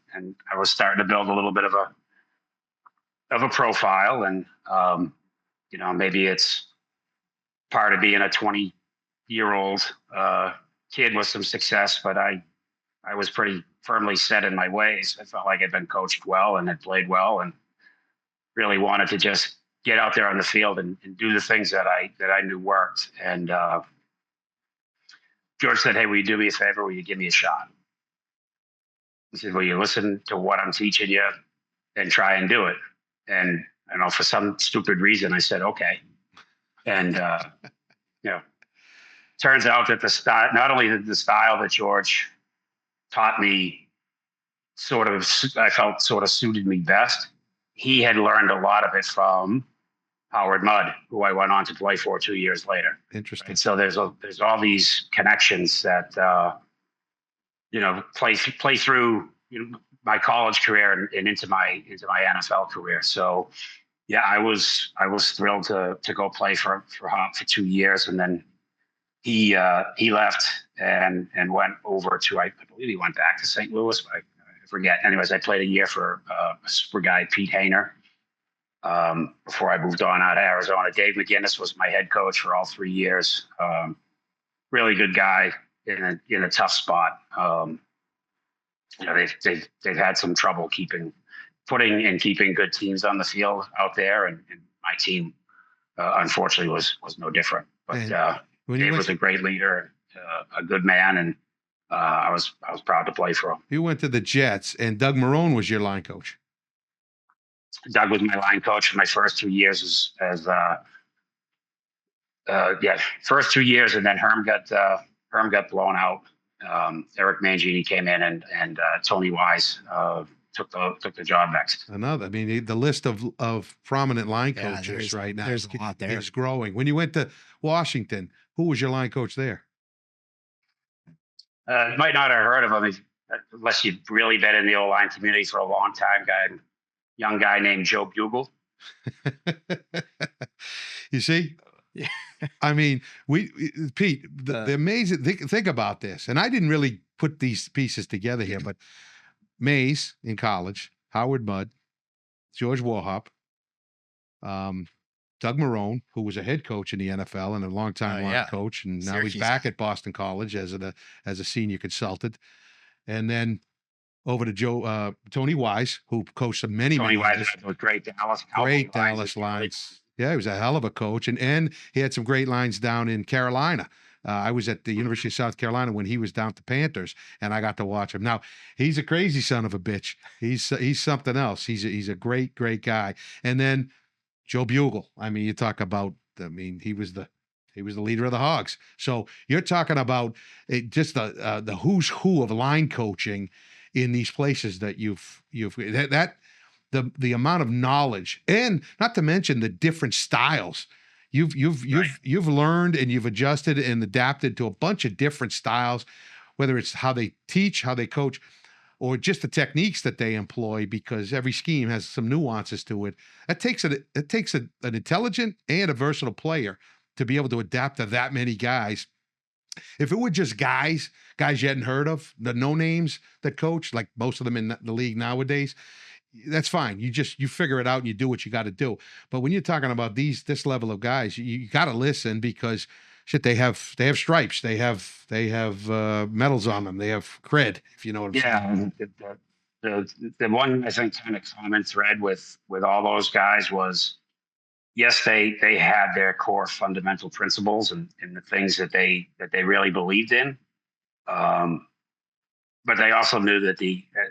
I was starting to build a little bit of a profile. And maybe it's part of being a 20-year-old kid with some success, but I was pretty firmly set in my ways. I felt like I'd been coached well and had played well, and really wanted to just get out there on the field and do the things that I knew worked. And George said, "Hey, will you do me a favor? Will you give me a shot?" He said, "Will you listen to what I'm teaching you and try and do it?" And for some stupid reason, I said, "Okay." And turns out that the style, not only the style that George taught me, I felt sort of suited me best. He had learned a lot of it from Howard Mudd, who I went on to play for 2 years later. Interesting. Right? So there's all these connections that play through my college career and into my NFL career. So yeah, I was thrilled to go play for Hop for 2 years, and then he left and went over to, I believe he went back to St. Louis, but I forget. Anyways, I played a year for a super guy, Pete Hayner, before I moved on out of Arizona. Dave McGinnis was my head coach for all 3 years. Really good guy in a tough spot. They've had some trouble keeping good teams on the field out there, and my team unfortunately was no different. But Dave was a great leader, a good man, and I was proud to play for him. You went to the Jets, and Doug Marrone was your line coach. Doug was my line coach for my first 2 years first 2 years, and then Herm got blown out. Eric Mangini came in, and Tony Wise took the job next. The list of prominent line coaches right now. There's a lot there. It's growing. When you went to Washington, who was your line coach there? You might not have heard of him unless you've really been in the O-line community for a long time. Young guy named Joe Bugle. You see? Pete, the amazing think about this, and I didn't really put these pieces together here, but Mays in college, Howard Mudd, George Warhop, Doug Marrone, who was a head coach in the NFL and a longtime line coach, and now he's back at Boston College as a senior consultant, and then over to Tony Wise, who coached many Wise had great Dallas lines. Yeah, he was a hell of a coach, and he had some great lines down in Carolina. I was at the University of South Carolina when he was down to Panthers, and I got to watch him. Now, he's a crazy son of a bitch. He's something else. He's a great guy. And then Joe Bugle. You talk about. He was the leader of the Hogs. So you're talking about just the who's who of line coaching in these places that the amount of knowledge, and not to mention the different styles. You've learned and you've adjusted and adapted to a bunch of different styles, whether it's how they teach, how they coach, or just the techniques that they employ, because every scheme has some nuances to it. It takes an intelligent and a versatile player to be able to adapt to that many guys. If it were just guys you hadn't heard of, the no names that coach, like most of them in the league nowadays, that's fine. You figure it out and you do what you got to do. But when you're talking about this level of guys, you got to listen, because shit, they have stripes, they have medals on them, they have cred, if you know what I'm saying. The one I think kind of common thread with all those guys was, yes, they had their core fundamental principles and the things that they really believed in. But they also knew that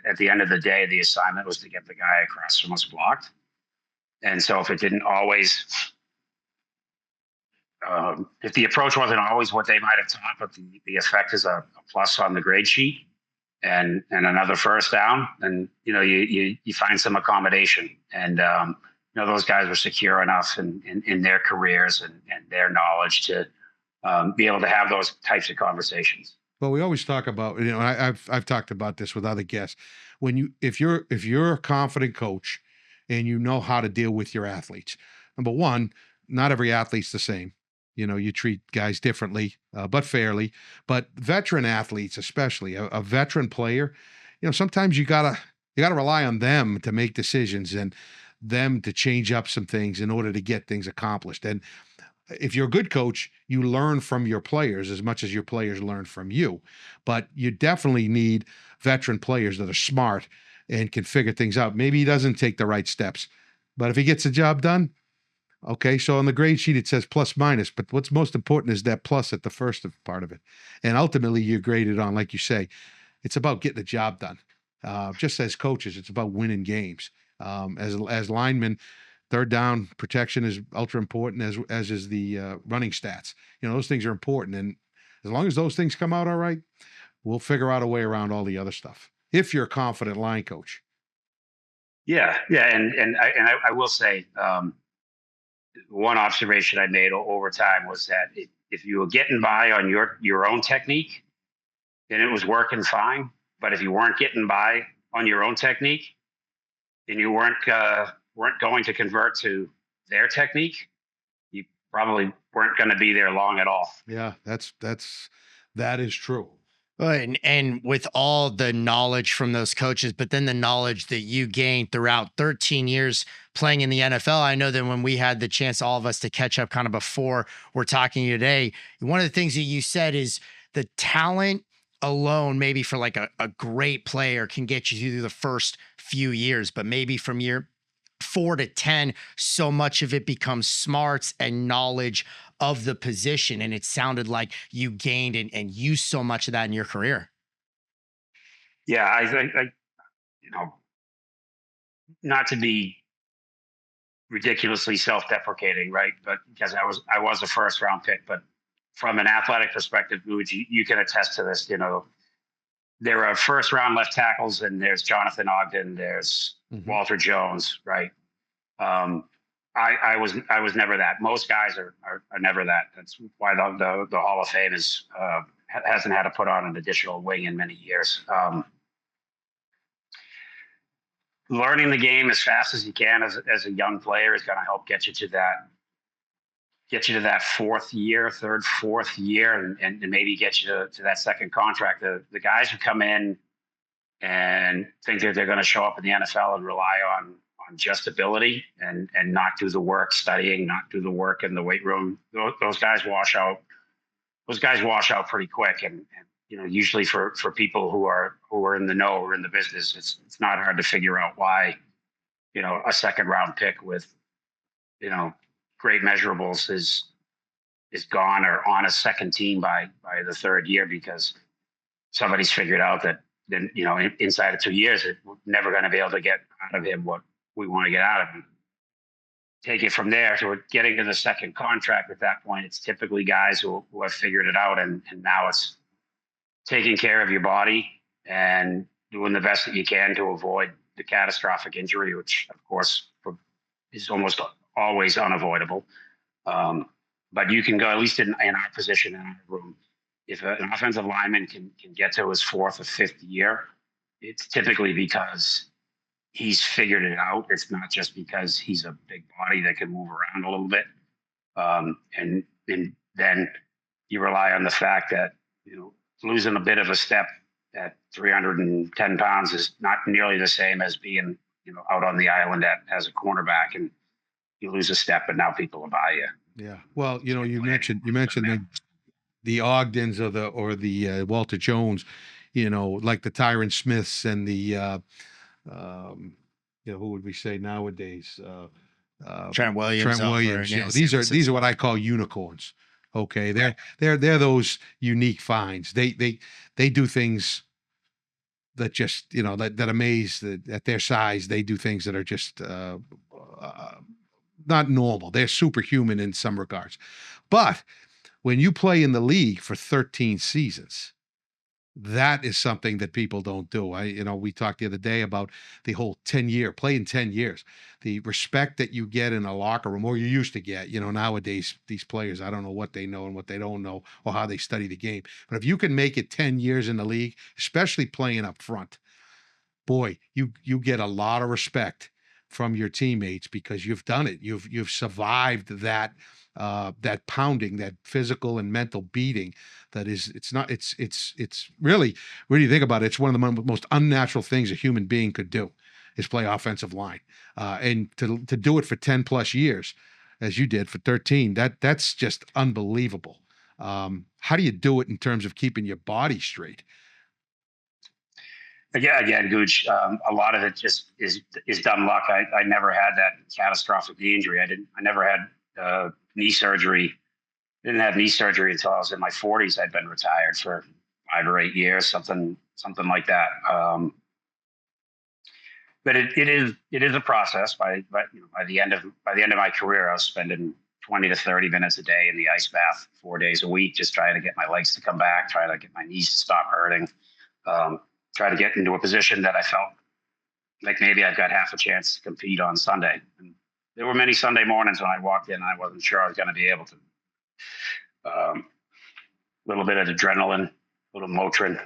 at the end of the day, the assignment was to get the guy across from us blocked. And so if it didn't always, if the approach wasn't always what they might have taught, but the effect is a plus on the grade sheet and another first down, then, you find some accommodation. And, those guys were secure enough in their careers and their knowledge to be able to have those types of conversations. Well, we always talk about, I've talked about this with other guests. If you're a confident coach and you know how to deal with your athletes, number one, not every athlete's the same. You treat guys differently, but fairly. But veteran athletes, especially a veteran player, sometimes you gotta rely on them to make decisions and them to change up some things in order to get things accomplished. And if you're a good coach, you learn from your players as much as your players learn from you. But you definitely need veteran players that are smart and can figure things out. Maybe he doesn't take the right steps, but if he gets the job done, okay. So on the grade sheet, it says plus minus, but what's most important is that plus at the first part of it. And ultimately you're graded on, like you say, it's about getting the job done. Just as coaches, it's about winning games. As linemen, third down protection is ultra important, as is the running stats. Those things are important. And as long as those things come out all right, we'll figure out a way around all the other stuff. If you're a confident line coach. Yeah. And I will say, one observation I made over time was that if you were getting by on your own technique, then it was working fine. But if you weren't getting by on your own technique, and you weren't going to convert to their technique, you probably weren't going to be there long at all. Yeah, that is true. And with all the knowledge from those coaches, but then the knowledge that you gained throughout 13 years playing in the NFL, I know that when we had the chance, all of us, to catch up kind of before we're talking today, one of the things that you said is the talent alone, maybe for like a great player, can get you through the first few years, but maybe from year 4 to 10, so much of it becomes smarts and knowledge of the position. And it sounded like you gained and used so much of that in your career. Yeah, I not to be ridiculously self-deprecating, right? But because I was a first round pick, but from an athletic perspective, you can attest to this. There are first round left tackles, and there's Jonathan Ogden, there's Walter Jones, right? I was never that. Most guys are never that. That's why the Hall of Fame hasn't had to put on an additional wing in many years. Learning the game as fast as you can as a young player is going to help get you to that third, fourth year, and maybe get you to that second contract. The guys who come in and think that they're going to show up in the NFL and rely on just ability and not do the work studying, not do the work in the weight room, those guys wash out. Those guys wash out pretty quick. And usually for people who are in the know or in the business, it's not hard to figure out why, a second round pick with, great measurables is gone or on a second team by the third year, because somebody's figured out that then, inside of 2 years, we're never going to be able to get out of him what we want to get out of him. Take it from there to getting to the second contract. At that point, it's typically guys who have figured it out. And now it's taking care of your body and doing the best that you can to avoid the catastrophic injury, which of course is almost always unavoidable. But you can go, at least in our position in our room, if an offensive lineman can get to his fourth or fifth year, it's typically because he's figured it out. It's not just because he's a big body that can move around a little bit. And then you rely on the fact that, losing a bit of a step at 310 pounds is not nearly the same as being, out on the island as a cornerback, and you lose a step and now people will buy you. Yeah. Well, you mentioned the Ogdens or the Walter Jones, like the Tyron Smiths and the who would we say nowadays? Trent Williams. These are what I call unicorns. Okay, they're those unique finds. They do things that just that amaze. That at their size, they do things that are just not normal. They're superhuman in some regards. But when you play in the league for 13 seasons, That is something that people don't do. We talked the other day about the whole 10-year play in 10 years, the respect that you get in a locker room, or you used to get. Nowadays, these players, I don't know what they know and what they don't know, or how they study the game. But if you can make it 10 years in the league, especially playing up front, boy, you get a lot of respect from your teammates because you've done it. You've survived that pounding, that physical and mental beating. That is, it's really, when you think about it, it's one of the most unnatural things a human being could do, is play offensive line, and to do it for 10+ years, as you did for 13. That's just unbelievable. How do you do it in terms of keeping your body straight? Again, Gooch, a lot of it just is dumb luck. I never had that catastrophic knee injury. I never had knee surgery. Didn't have knee surgery until I was in my 40s. I'd been retired for 5 or 8 years, something like that. But it is a process. By the end of my career, I was spending 20 to 30 minutes a day in the ice bath 4 days a week, just trying to get my legs to come back, trying to get my knees to stop hurting. Try to get into a position that I felt like maybe I've got half a chance to compete on Sunday. And there were many Sunday mornings when I walked in and I wasn't sure I was going to be able to. Little bit of adrenaline, a little Motrin.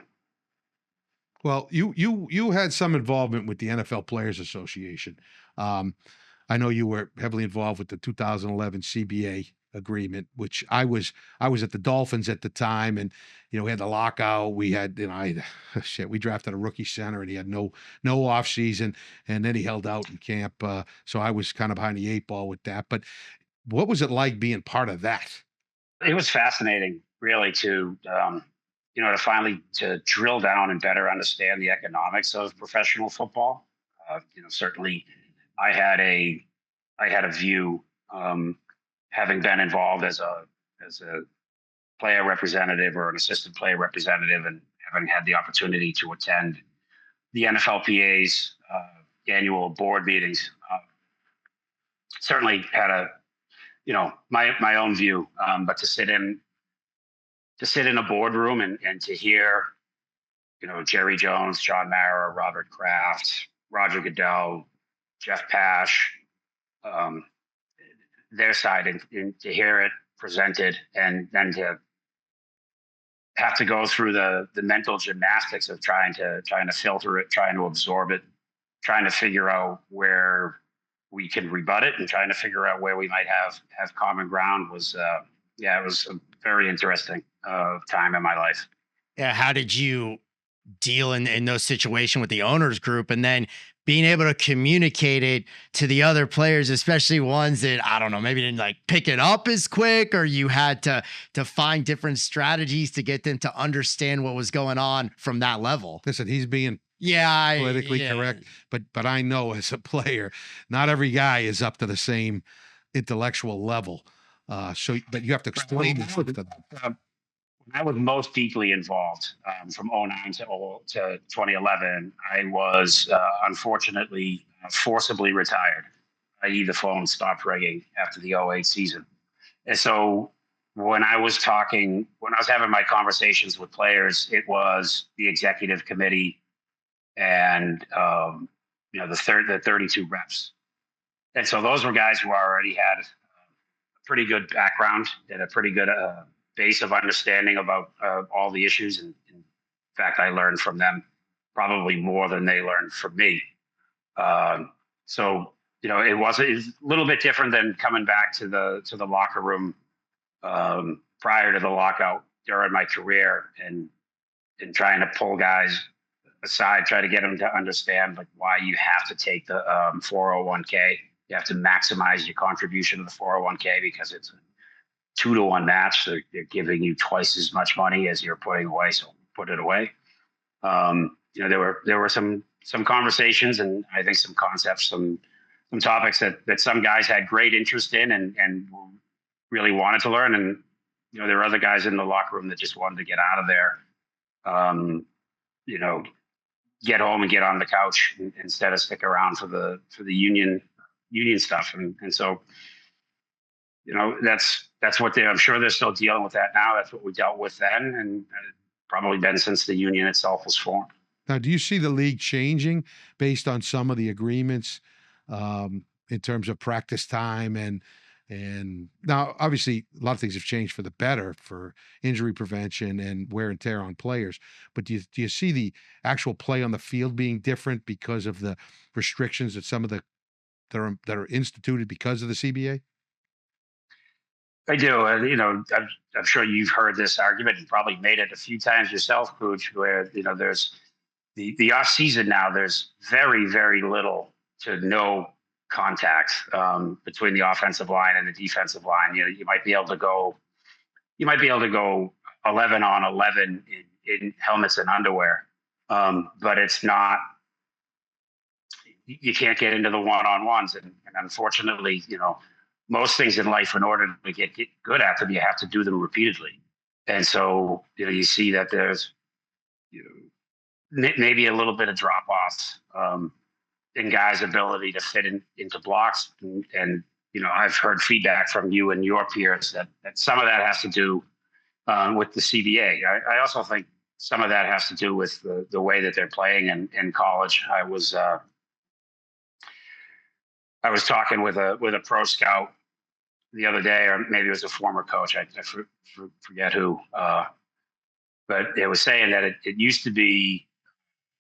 Well, you had some involvement with the NFL Players Association. I know you were heavily involved with the 2011 CBA agreement, which I was at the Dolphins at the time, and we had the lockout. We had we drafted a rookie center, and he had no off season, and then he held out in camp. So I was kind of behind the 8 ball with that. But what was it like being part of that? It was fascinating, really, to finally to drill down and better understand the economics of professional football. Certainly, I had a view, having been involved as a player representative or an assistant player representative, and having had the opportunity to attend the NFLPA's annual board meetings. Certainly had my own view, but to sit in a boardroom and to hear, Jerry Jones, John Mara, Robert Kraft, Roger Goodell, Jeff Pash, their side, and to hear it presented, and then to have to go through the mental gymnastics of trying to filter it, trying to absorb it, trying to figure out where we can rebut it, and trying to figure out where we might have common ground was it was a very interesting time in my life. Yeah. How did you deal in those situations with the owners group, and then being able to communicate it to the other players, especially ones that, I don't know, maybe didn't pick it up as quick, or you had to find different strategies to get them to understand what was going on from that level? Listen, he's being politically correct, but I know as a player, not every guy is up to the same intellectual level. But you have to explain this to them. I was most deeply involved from 2009 to 2011. I was unfortunately forcibly retired, i.e. the phone stopped ringing after the 2008 season. And so when I was having my conversations with players, it was the executive committee and the 32 reps. And so those were guys who already had a pretty good background and a pretty good base of understanding about all the issues. And in fact, I learned from them probably more than they learned from me. So it was a little bit different than coming back to the locker room prior to the lockout during my career, and trying to pull guys aside, try to get them to understand why you have to take the 401k. You have to maximize your contribution to the 401k because it's a 2-to-1 match. So they're giving you twice as much money as you're putting away. So put it away. There were some conversations, and I think some concepts, some topics that some guys had great interest in and really wanted to learn. And, there were other guys in the locker room that just wanted to get out of there, get home and get on the couch instead of stick around for the union stuff. And so, that's what I'm sure they're still dealing with that now. That's what we dealt with then. And probably been since the union itself was formed. Now, do you see the league changing based on some of the agreements in terms of practice time and now obviously a lot of things have changed for the better for injury prevention and wear and tear on players, but do you see the actual play on the field being different because of the restrictions that some of the that are instituted because of the CBA? I do. I'm sure you've heard this argument and probably made it a few times yourself, Coach, where, there's the off season now, there's very, very little to no contact between the offensive line and the defensive line. You might be able to go 11 on 11 in helmets and underwear. But it's not, you can't get into the one-on-ones. And unfortunately, most things in life, in order to get good at them, you have to do them repeatedly. And so, you see that there's maybe a little bit of drop off in guys' ability to fit into blocks. And I've heard feedback from you and your peers that some of that has to do with the CBA. I also think some of that has to do with the way that they're playing in college. I was talking with a pro scout the other day, or maybe it was a former coach. I forget who, but it was saying that it used to be,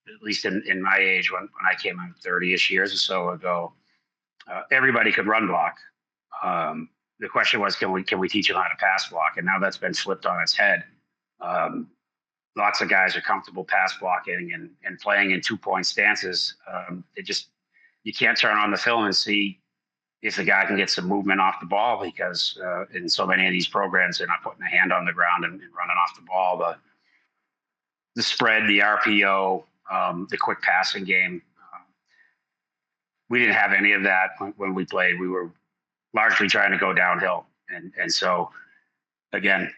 at least in my age, when I came out 30-ish years or so ago, everybody could run block. The question was, can we teach them how to pass block? And now that's been flipped on its head. Lots of guys are comfortable pass blocking and playing in 2-point stances. You can't turn on the film and see if the guy can get some movement off the ball, because in so many of these programs, they're not putting a hand on the ground and running off the ball. The spread, the RPO, the quick passing game. We didn't have any of that when we played. We were largely trying to go downhill. And so, again,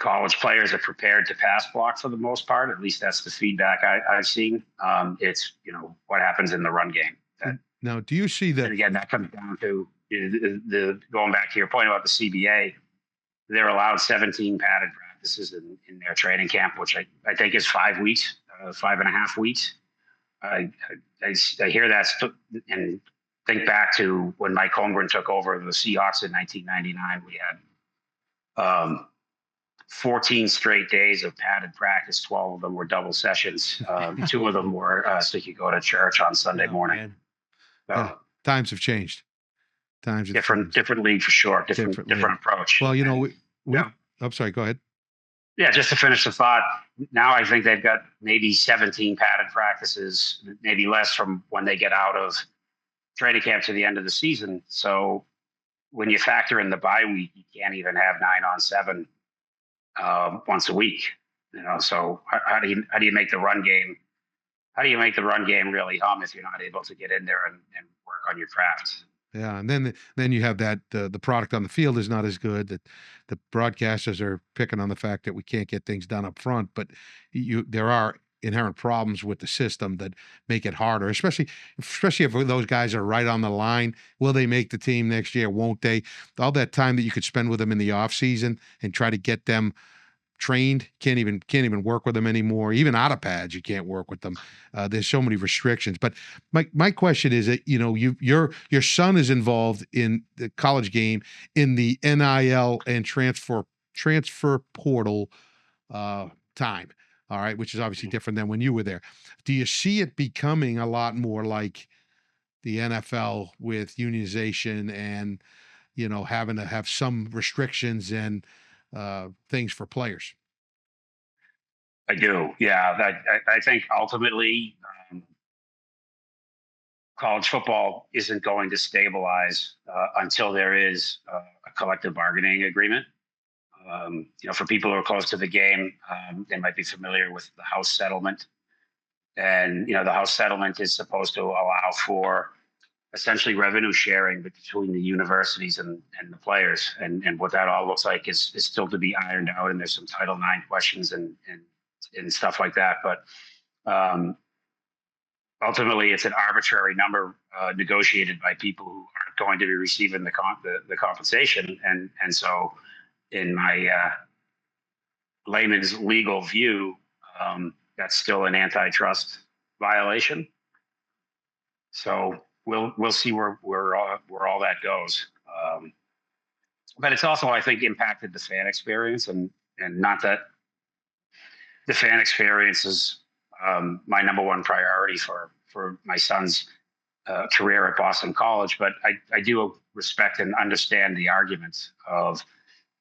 college players are prepared to pass block for the most part. At least that's the feedback I've seen. It's, what happens in the run game. Now, do you see that? And again, that comes down to the going back to your point about the CBA. They're allowed 17 padded practices in their training camp, which I think is 5 weeks, 5.5 weeks. I hear that and think back to when Mike Holmgren took over the Seahawks in 1999. We had 14 straight days of padded practice. 12 of them were double sessions. 2 of them were so you could go to church on Sunday morning. So, yeah, times have changed. Different league for sure. Different approach. Well, I'm sorry. Go ahead. Yeah, just to finish the thought. Now I think they've got maybe 17 padded practices, maybe less from when they get out of training camp to the end of the season. So when you factor in the bye week, you can't even have 9-on-7 once a week. So how do you make the run game? How do you make the run game really hum if you're not able to get in there and work on your craft? Yeah, and then you have that the product on the field is not as good. That the broadcasters are picking on the fact that we can't get things done up front, but there are inherent problems with the system that make it harder, especially if those guys are right on the line. Will they make the team next year? Won't they? All that time that you could spend with them in the off season and try to get them trained, can't even work with them anymore. Even out of pads, you can't work with them. There's so many restrictions. But my question is that your son is involved in the college game in the NIL and transfer portal time. All right, which is obviously different than when you were there. Do you see it becoming a lot more like the NFL with unionization and having to have some restrictions and things for players? I do. Yeah. I think ultimately college football isn't going to stabilize until there is a collective bargaining agreement. For people who are close to the game, they might be familiar with the House settlement. And, the House settlement is supposed to allow for essentially revenue sharing between the universities and the players. And what that all looks like is still to be ironed out. And there's some Title IX questions and stuff like that. But ultimately, it's an arbitrary number negotiated by people who aren't going to be receiving the compensation. And so in my layman's legal view, that's still an antitrust violation. So we'll see where all that goes. But it's also, I think, impacted the fan experience, and not that the fan experience is my number one priority for my son's career at Boston College, but I do respect and understand the arguments of,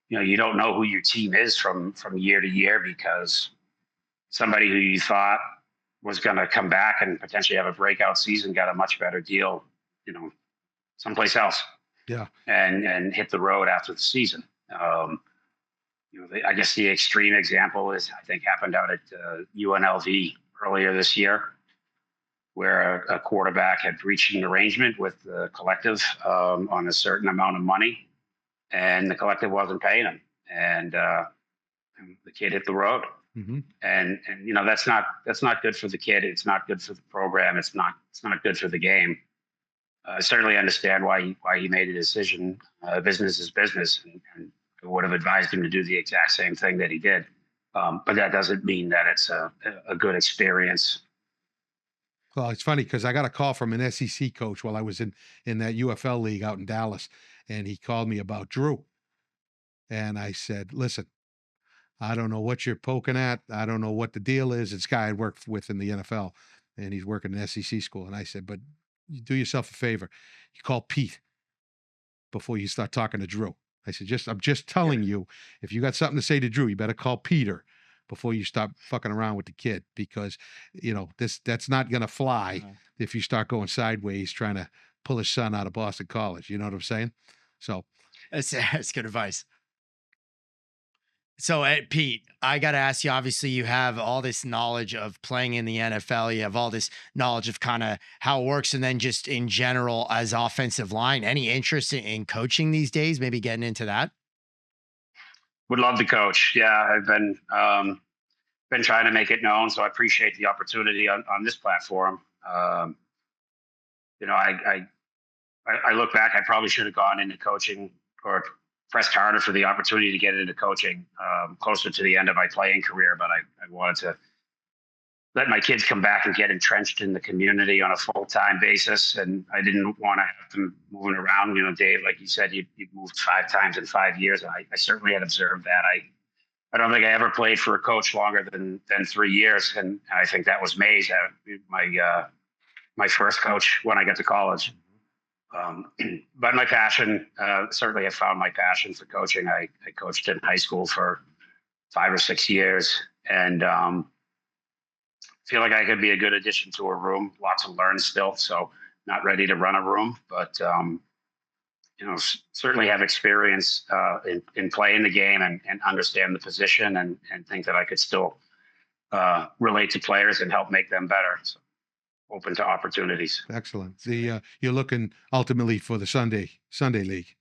you don't know who your team is from year to year because somebody who you thought was going to come back and potentially have a breakout season got a much better deal, someplace else. Yeah. And hit the road after the season. I guess the extreme example is, I think, happened out at UNLV earlier this year, where a quarterback had reached an arrangement with the collective on a certain amount of money, and the collective wasn't paying him, and the kid hit the road. Mm-hmm. And that's not good for the kid. It's not good for the program. It's not good for the game. I certainly understand why he made a decision. Business is business, and I would have advised him to do the exact same thing that he did. But that doesn't mean that it's a good experience. Well, it's funny because I got a call from an SEC coach while I was in that UFL league out in Dallas, and he called me about Drew. And I said, listen, I don't know what you're poking at. I don't know what the deal is. It's a guy I worked with in the NFL, and he's working in an SEC school. And I said, but you do yourself a favor. You call Pete before you start talking to Drew. I said, I'm just telling you, if you got something to say to Drew, you better call Peter before you start fucking around with the kid, because that's not going to fly if you start going sideways trying to pull his son out of Boston College. You know what I'm saying? So that's good advice. So, Pete, I got to ask you, obviously you have all this knowledge of playing in the NFL. You have all this knowledge of kind of how it works. And then just in general as offensive line, any interest in coaching these days, maybe getting into that? Would love to coach. Yeah, I've been trying to make it known. So I appreciate the opportunity on this platform. I look back, I probably should have gone into coaching or pressed harder for the opportunity to get into coaching closer to the end of my playing career. But I wanted to let my kids come back and get entrenched in the community on a full-time basis. And I didn't want to have them moving around. Dave, like you said, you moved 5 times in 5 years. And I certainly had observed that. I don't think I ever played for a coach longer than 3 years. And I think that was Mays, my first coach when I got to college. But my passion, certainly I found my passion for coaching. I coached in high school for 5 or 6 years, and feel like I could be a good addition to a room. Lots to learn still, so not ready to run a room, but certainly have experience in playing the game and understand the position, and think that I could still relate to players and help make them better. So open to opportunities. Excellent. You're looking ultimately for the Sunday league.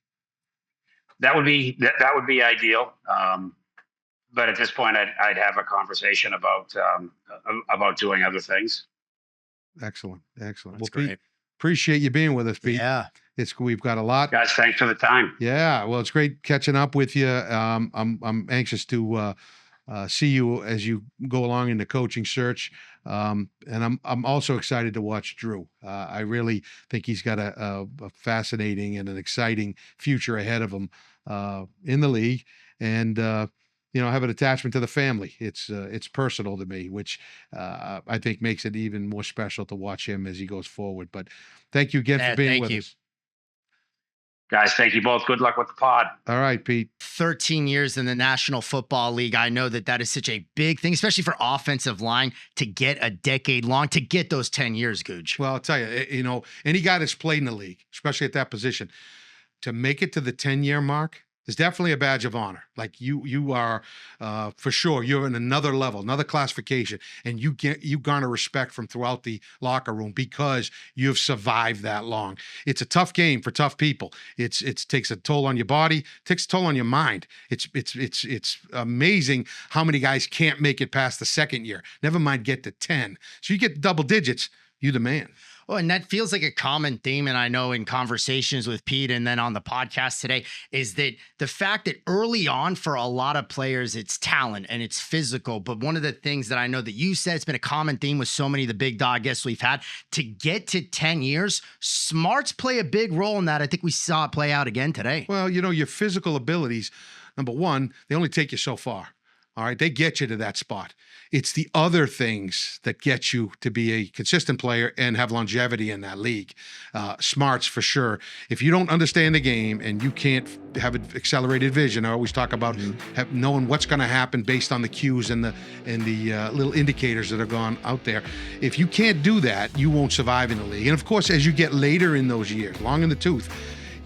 That would be ideal. But at this point, I'd have a conversation about doing other things. Excellent. That's well, great. Pete, appreciate you being with us, Pete. Yeah. We've got a lot. Guys, thanks for the time. Yeah. Well, it's great catching up with you. I'm anxious to see you as you go along in the coaching search. And I'm also excited to watch Drew. I really think he's got a fascinating and an exciting future ahead of him in the league. And, have an attachment to the family. It's personal to me, which I think makes it even more special to watch him as he goes forward. But thank you again for being with us. Guys, thank you both. Good luck with the pod. All right, Pete. 13 years in the National Football League. I know that is such a big thing, especially for offensive line, to get a decade long, to get those 10 years, Gooch. Well, I'll tell you, any guy that's played in the league, especially at that position, to make it to the 10-year mark is definitely a badge of honor. Like you are, for sure, you're in another level, another classification, and you garner respect from throughout the locker room because you've survived that long. It's a tough game for tough people. It takes a toll on your body, takes a toll on your mind. It's amazing how many guys can't make it past the second year. Never mind get to 10. So you get double digits, you the man. Oh, and that feels like a common theme. And I know in conversations with Pete and then on the podcast today is that the fact that early on for a lot of players, it's talent and it's physical. But one of the things that I know that you said, it's been a common theme with so many of the big dog guests we've had, to get to 10 years, smarts play a big role in that. I think we saw it play out again today. Well, your physical abilities, number one, they only take you so far. All right, they get you to that spot. It's the other things that get you to be a consistent player and have longevity in that league. Smarts for sure. If you don't understand the game and you can't have an accelerated vision, I always talk about knowing what's going to happen based on the cues and the little indicators that are gone out there. If you can't do that, you won't survive in the league. And of course, as you get later in those years, long in the tooth,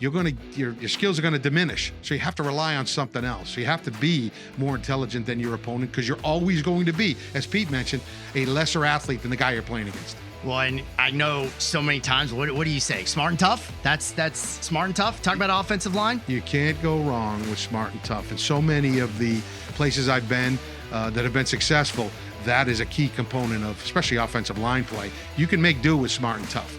your skills are going to diminish. So you have to rely on something else. So you have to be more intelligent than your opponent, because you're always going to be, as Pete mentioned, a lesser athlete than the guy you're playing against. Well, and I know so many times, what do you say? Smart and tough? That's smart and tough? Talk about offensive line? You can't go wrong with smart and tough. And so many of the places I've been that have been successful, that is a key component of, especially offensive line play. You can make do with smart and tough.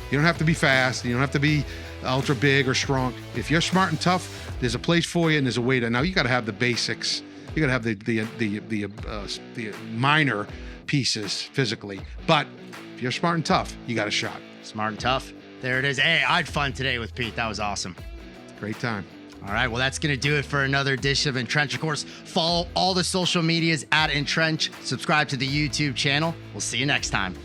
You don't have to be fast. You don't have to be ultra big or strong. If you're smart and tough, there's a place for you and there's a way to. Now you got to have the basics. You got to have the minor pieces physically. But if you're smart and tough, you got a shot. Smart and tough. There it is. Hey, I had fun today with Pete. That was awesome. Great time. All right, well, that's going to do it for another edition of InTrench'd. Of course, follow all the social medias at InTrench'd. Subscribe to the YouTube channel. We'll see you next time.